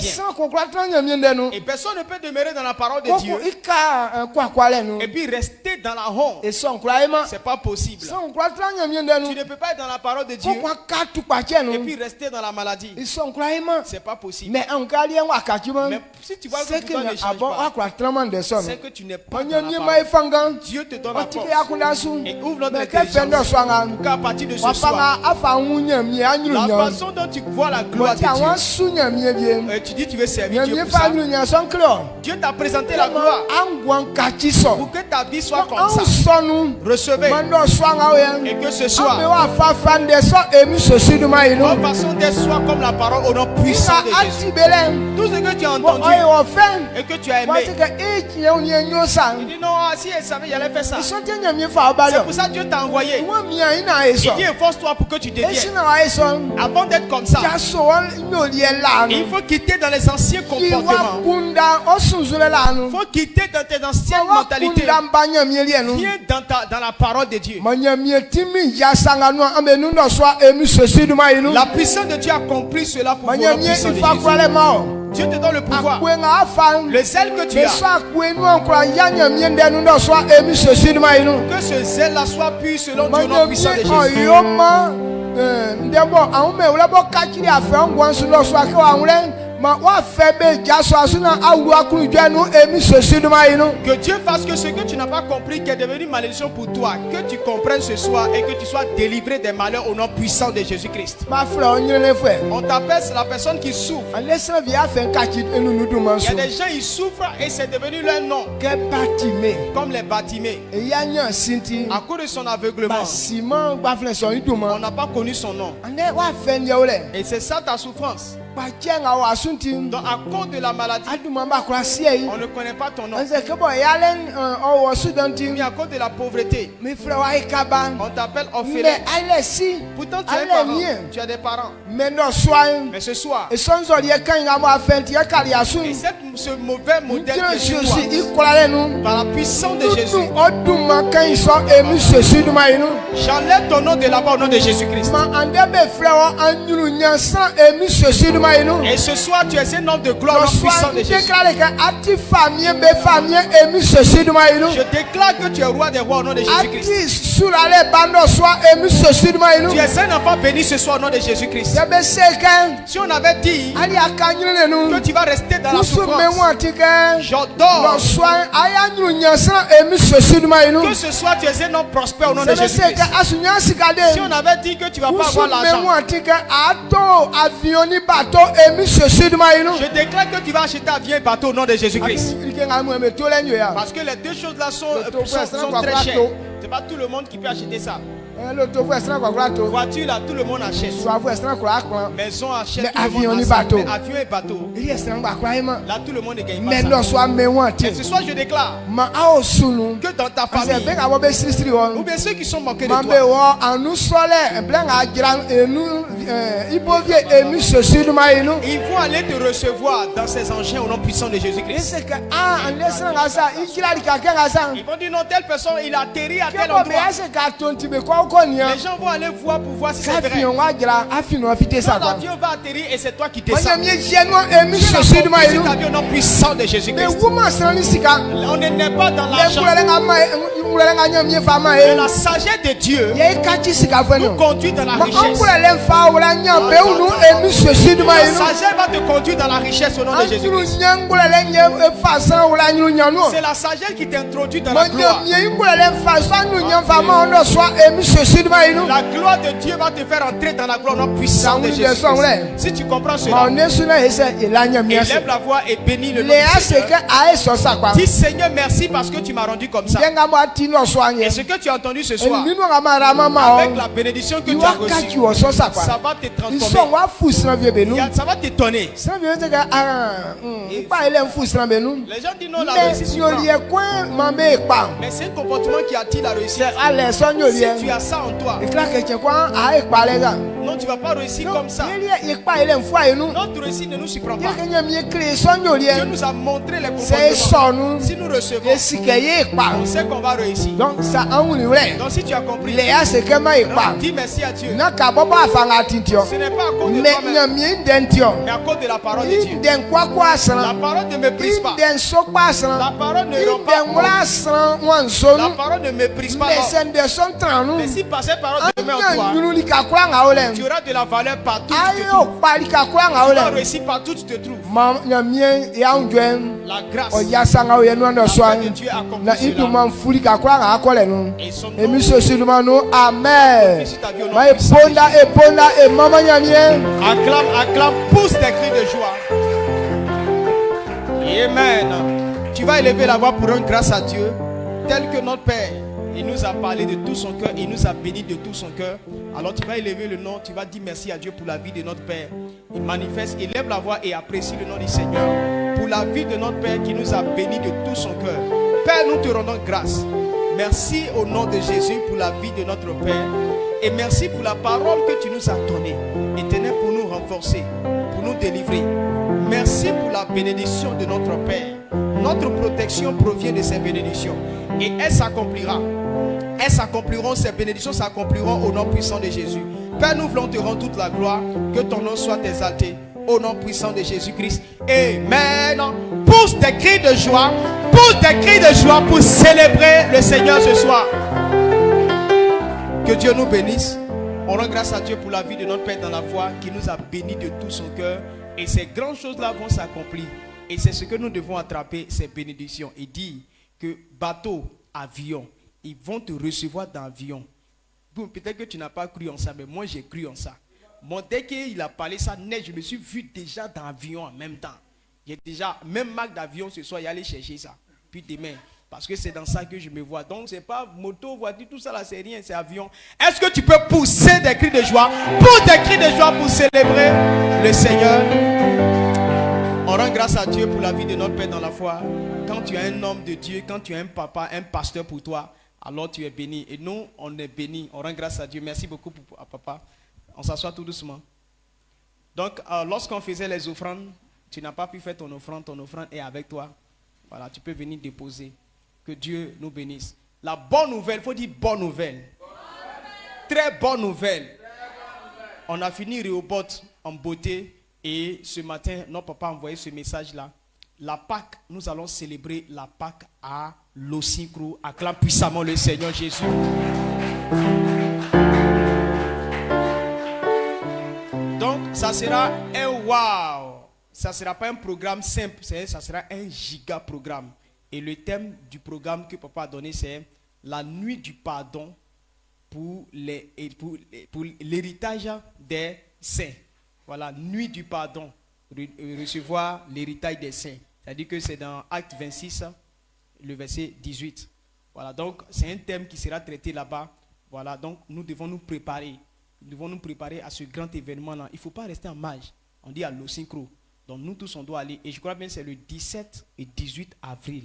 Et personne ne peut demeurer dans la parole de Dieu et puis rester dans la honte. C'est pas possible. Tu ne peux pas être dans la parole de Dieu et puis rester dans la maladie. C'est pas possible. Mais si tu vois que tu ne changes pas, c'est que tu n'es pas dans la parole. Dieu te donne la force et ouvre notre intelligence pour qu'à partir de ce soir, la façon dont tu vois la gloire de Dieu, tu dis tu veux servir Dieu pour ça. Dieu t'a présenté la gloire pour que ta vie soit comme ça. Recevez. Et que ce soit nos façons d'être soit comme la parole au nom puissant de Jésus. Tout ce que tu as entendu et que tu as aimé, il dit non, si elle savait, il allait faire ça. C'est pour ça que Dieu t'a envoyé. Il dit efforce-toi pour que tu deviennes. Avant d'être comme ça, il faut quitter dans les anciens comportements. Il faut quitter dans tes anciennes mentalités. Viens dans la parole de Dieu. La puissance de Dieu a compris cela pour vous. Dieu te donne le pouvoir. Le zèle que tu as, que ce zèle-là soit pur selon Dieu, nom puissant de Jésus. Que Dieu fasse que ce que tu n'as pas compris qui est devenu malédiction pour toi, que tu comprennes ce soir et que tu sois délivré des malheurs au nom puissant de Jésus-Christ. On t'appelle la personne qui souffre. Il y a des gens qui souffrent et c'est devenu leur nom. Comme les Bartimée. À cause de son aveuglement, on n'a pas connu son nom. Et c'est ça ta souffrance. Donc à cause de la maladie, on ne connaît pas ton nom. Mais à cause de la pauvreté, on t'appelle orphelin. Pourtant tu es parent, tu as des parents. Mais ce soir, et ce mauvais modèle que tu vois, par la puissance de Jésus, j'enlève ton nom de là-bas au nom de Jésus-Christ. Et ce soir, tu es un homme de gloire puissant de Jésus. Je déclare que tu es roi des rois au nom de Jésus-Christ. Tu es un enfant béni ce soir au nom de Jésus-Christ. Si on avait dit que tu vas rester dans la souffrance, j'adore. Que ce soir, tu es un homme prospère au nom de Jésus-Christ. Si on avait dit que tu ne vas pas avoir l'argent, je déclare que tu vas acheter avion et bateau au nom de Jésus-Christ. Parce que les deux choses là sont très chères. Ce n'est pas tout le monde qui peut acheter ça. Voiture là, tout le monde achète. Maison achète, tout le monde achète. Mais avion et bateau, là tout le monde ne gagne pas ça. Et ce soir je déclare que dans ta famille, ou bien ceux qui sont moqués de toi, ils vont aller te recevoir dans ces engins au nom puissant de Jésus-Christ. Ils vont dire non, telle personne il a atterri à tel endroit. Les gens vont aller voir pour voir si c'est vrai. Quand l'avion va atterrir et c'est toi qui descends. C'est l'avion non puissant de Jésus-Christ. On n'est pas dans l'argent. Mais la sagesse de Dieu nous conduit dans la richesse. La sagesse va te conduire dans la richesse au nom de Jésus-Christ. C'est la sagesse qui t'introduit dans la gloire. La gloire de Dieu va te faire entrer dans la gloire non puissante de Jésus-Christ. Si tu comprends cela, élève la voix et bénis le nom de Seigneur. Dis Seigneur merci parce que tu m'as rendu comme ça. Et ce que tu as entendu ce soir, avec la bénédiction que tu as reçue, ça va te transformer. Ça va t'étonner. Les gens disent non, la réussite mais c'est un comportement qui attire la réussite. Si tu as ça en toi, non, tu ne vas pas réussir comme ça. Notre réussite ne nous surprend pas. Dieu nous a montré les comportements. Si nous recevons, on sait qu'on va réussir. Donc si tu as compris, dis merci à Dieu. Ce n'est pas à cause de toi-même, mais à cause de la parole de Dieu. La parole ne méprise pas. La parole ne rompt pas. La parole ne méprise pas. Mais si par cette parole demeure en toi, tu auras de la valeur partout où tu te trouves. Tu vas réussir partout où tu te trouves. La grâce de Dieu accomplit cela. Amen. Acclame, pousse des cris de joie. Amen. Tu vas élever la voix pour rendre grâce à Dieu, tel que notre Père, il nous a parlé de tout son cœur, il nous a béni de tout son cœur. Alors tu vas élever le nom, tu vas dire merci à Dieu pour la vie de notre Père. Il manifeste, élève la voix et apprécie le nom du Seigneur pour la vie de notre Père qui nous a béni de tout son cœur. Père, nous te rendons grâce. Merci au nom de Jésus pour la vie de notre Père. Et merci pour la parole que tu nous as donnée. Éternel, pour nous renforcer, pour nous délivrer. Merci pour la bénédiction de notre Père. Notre protection provient de ces bénédictions. Et elles s'accompliront. Elles s'accompliront, ces bénédictions s'accompliront au nom puissant de Jésus. Père, nous voulons te rendre toute la gloire. Que ton nom soit exalté au nom puissant de Jésus-Christ. Amen. Pousse des cris de joie. Pousse des cris de joie pour célébrer le Seigneur ce soir. Que Dieu nous bénisse. On rend grâce à Dieu pour la vie de notre Père dans la foi qui nous a bénis de tout son cœur. Et ces grandes choses-là vont s'accomplir. Et c'est ce que nous devons attraper, ces bénédictions. Et dire que bateau, avion, ils vont te recevoir dans l'avion. Bon, peut-être que tu n'as pas cru en ça, mais moi j'ai cru en ça. Moi, dès qu'il a parlé ça, net, je me suis vu déjà dans l'avion en même temps. J'ai déjà, même marque d'avion ce soir, il allait chercher ça. Puis demain, parce que c'est dans ça que je me vois. Donc, c'est pas moto, voiture, tout ça là, c'est rien, c'est avion. Est-ce que tu peux pousser des cris de joie? Pousse des cris de joie pour célébrer le Seigneur. On rend grâce à Dieu pour la vie de notre Père dans la foi. Quand tu es un homme de Dieu, quand tu es un papa, un pasteur pour toi, alors tu es béni. Et nous, on est béni. On rend grâce à Dieu. Merci beaucoup à papa. On s'assoit tout doucement. Donc, lorsqu'on faisait les offrandes, tu n'as pas pu faire ton offrande est avec toi. Voilà, tu peux venir déposer. Que Dieu nous bénisse. La bonne nouvelle, il faut dire bonne nouvelle. Très bonne nouvelle. On a fini Rehoboth en beauté. Et ce matin, notre papa a envoyé ce message-là. La Pâque, nous allons célébrer la Pâque à l'Osincro. Acclame puissamment le Seigneur Jésus. Donc, ça sera un wow. Ça ne sera pas un programme simple, ça sera un giga programme. Et le thème du programme que papa a donné, c'est la nuit du pardon pour l'héritage des saints. Voilà, nuit du pardon, recevoir l'héritage des saints. C'est-à-dire que c'est dans Acte 26, le verset 18. Voilà, donc c'est un thème qui sera traité là-bas. Voilà, donc nous devons nous préparer. Nous devons nous préparer à ce grand événement-là. Il ne faut pas rester en marge. On dit à l'Osincro. Donc nous tous, on doit aller. Et je crois bien que c'est le 17 et 18 avril.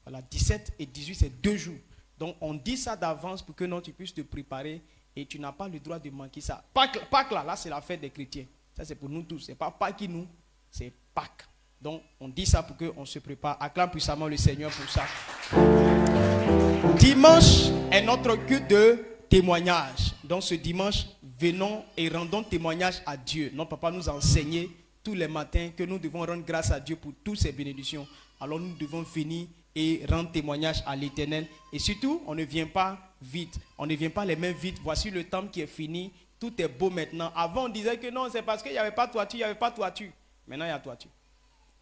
Voilà, 17 et 18, c'est 2 jours. Donc on dit ça d'avance pour que non, tu puisses te préparer. Et tu n'as pas le droit de manquer ça. Pâques là, c'est la fête des chrétiens. Ça c'est pour nous tous. Ce n'est pas Pâques qui nous, c'est Pâques. Donc on dit ça pour qu'on se prépare. Acclame puissamment le Seigneur pour ça. Dimanche est notre culte de témoignage. Donc ce dimanche, venons et rendons témoignage à Dieu. Notre papa nous a enseigné tous les matins que nous devons rendre grâce à Dieu pour toutes ses bénédictions. Alors nous devons venir et rendre témoignage à l'Éternel. Et surtout, on ne vient pas vite. On ne vient pas les mains vides. Voici le temple qui est fini. Tout est beau maintenant. Avant, on disait que non, c'est parce qu'il n'y avait pas de toiture, il n'y avait pas de toiture. Maintenant, il y a toiture.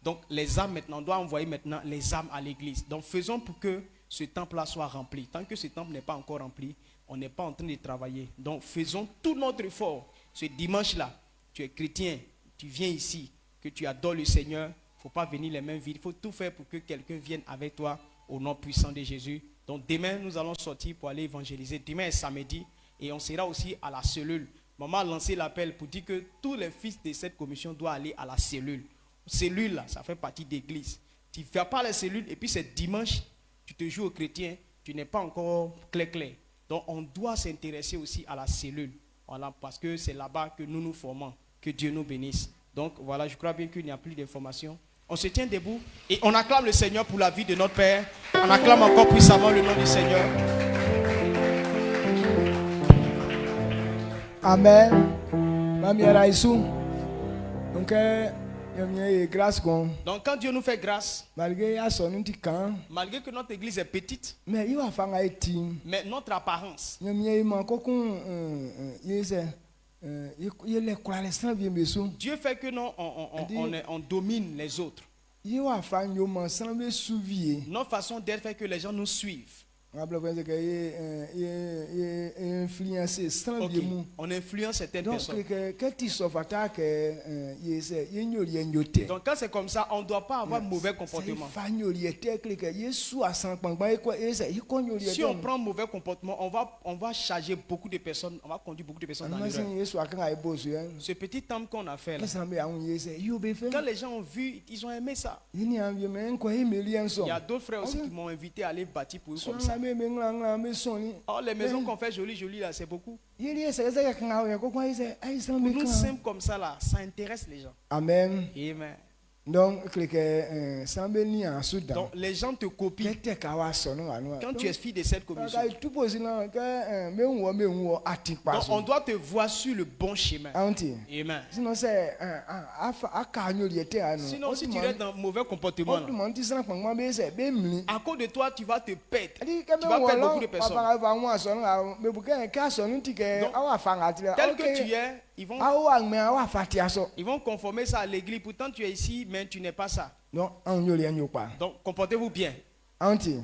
Donc, les âmes maintenant, on doit envoyer maintenant les âmes à l'église. Donc, faisons pour que ce temple-là soit rempli. Tant que ce temple n'est pas encore rempli, on n'est pas en train de travailler. Donc, faisons tout notre effort. Ce dimanche-là, tu es chrétien, tu viens ici, que tu adores le Seigneur. Il ne faut pas venir les mains vides. Il faut tout faire pour que quelqu'un vienne avec toi au nom puissant de Jésus. Donc, demain, nous allons sortir pour aller évangéliser. Demain est samedi et on sera aussi à la cellule. Maman a lancé l'appel pour dire que tous les fils de cette commission doivent aller à la cellule. Cellule, là, ça fait partie d'église. Tu ne fais pas la cellule et puis c'est dimanche, tu te joues aux chrétiens, tu n'es pas encore clair. Donc on doit s'intéresser aussi à la cellule. Voilà, parce que c'est là-bas que nous nous formons. Que Dieu nous bénisse. Donc voilà, je crois bien qu'il n'y a plus d'informations. On se tient debout et on acclame le Seigneur pour la vie de notre Père. On acclame encore puissamment le nom du Seigneur. Amen. Donc quand Dieu nous fait grâce, malgré que notre église est petite, mais notre apparence, Dieu fait que non, on domine les autres. Notre façon d'être fait que les gens nous suivent. Okay. On influence certaines personnes. Donc quand c'est comme ça, on ne doit pas avoir mauvais comportement. Si on prend mauvais comportement, on va charger beaucoup de personnes, on va conduire beaucoup de personnes dans l'erreur. Ce petit temple qu'on a fait là, quand les gens ont vu, ils ont aimé ça. Il y a d'autres frères aussi qui m'ont invité à aller bâtir pour eux comme ça. Oh, les maisons qu'on fait jolies là, c'est beaucoup. Pour nous simples comme ça là, ça intéresse les gens. Amen. Amen. Donc les gens te copient quand tu es fille de cette commission. Donc on doit te voir sur le bon chemin. Amen. Sinon si tu restes dans le mauvais comportement là, à cause de toi tu vas te perdre. Tu vas perdre beaucoup de personnes. Donc, tel que tu es, ils vont conformer ça à l'église. Pourtant tu es ici, mais tu n'es pas ça. Donc comportez-vous bien. Amen.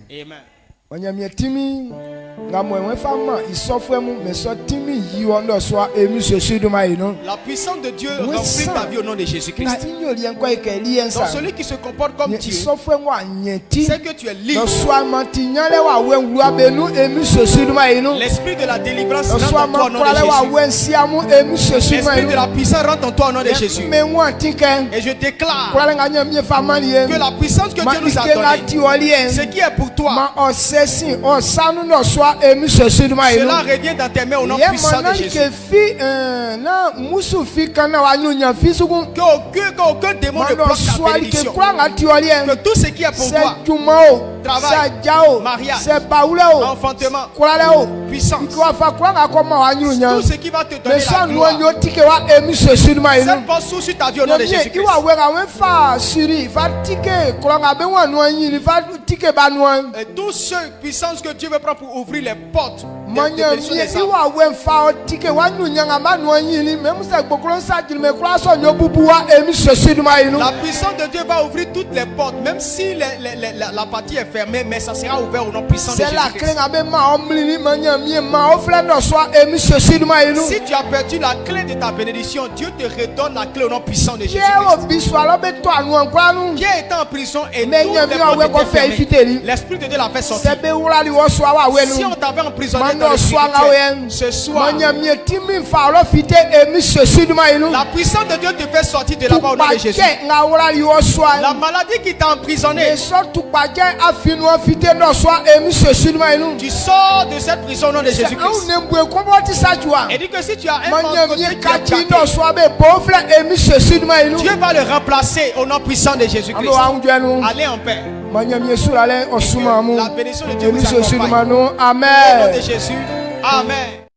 La puissance de Dieu remplit ta vie au nom de Jésus-Christ. Donc celui qui se comporte comme Dieu, c'est que tu es libre. L'esprit de la délivrance rentre en toi au nom de Jésus. L'esprit de la puissance rentre en toi au nom de Jésus. Et je déclare que la puissance que Dieu nous a donnée, ce qui est pour toi, cela revient dans tes mains au nom puissant de Jésus. Qu'aucun démon ne bloque ta bénédiction. Que tout ce qui est pour toi, travail, mariage, enfantement, puissance, tout ce qui va te donner la gloire, cette porte s'ouvre sur ta vie au nom de Jésus-Christ. Et tous ceux puissance que Dieu veut prendre pour ouvrir les portes. La puissance de Dieu va ouvrir toutes les portes, même si la partie est fermée, mais ça sera ouvert au nom puissant de Jésus-Christ. Si tu as perdu la clé de ta bénédiction, Dieu te redonne la clé au nom puissant de Jésus-Christ. Qui est en prison et toutes les portes étaient fermées, l'Esprit de Dieu l'a fait sortir. Si on t'avait emprisonné dans le spirituel, ce soir, la puissance de Dieu te fait sortir de là-bas au nom de Jésus. La maladie qui t'a emprisonné, tu sors de cette prison au nom de Jésus-Christ. Et dit que si tu as un Dieu va le remplacer au nom puissant de Jésus-Christ. Allez en paix. La bénédiction de Dieu vous accompagne. Amen. Au nom de Jésus. Amen.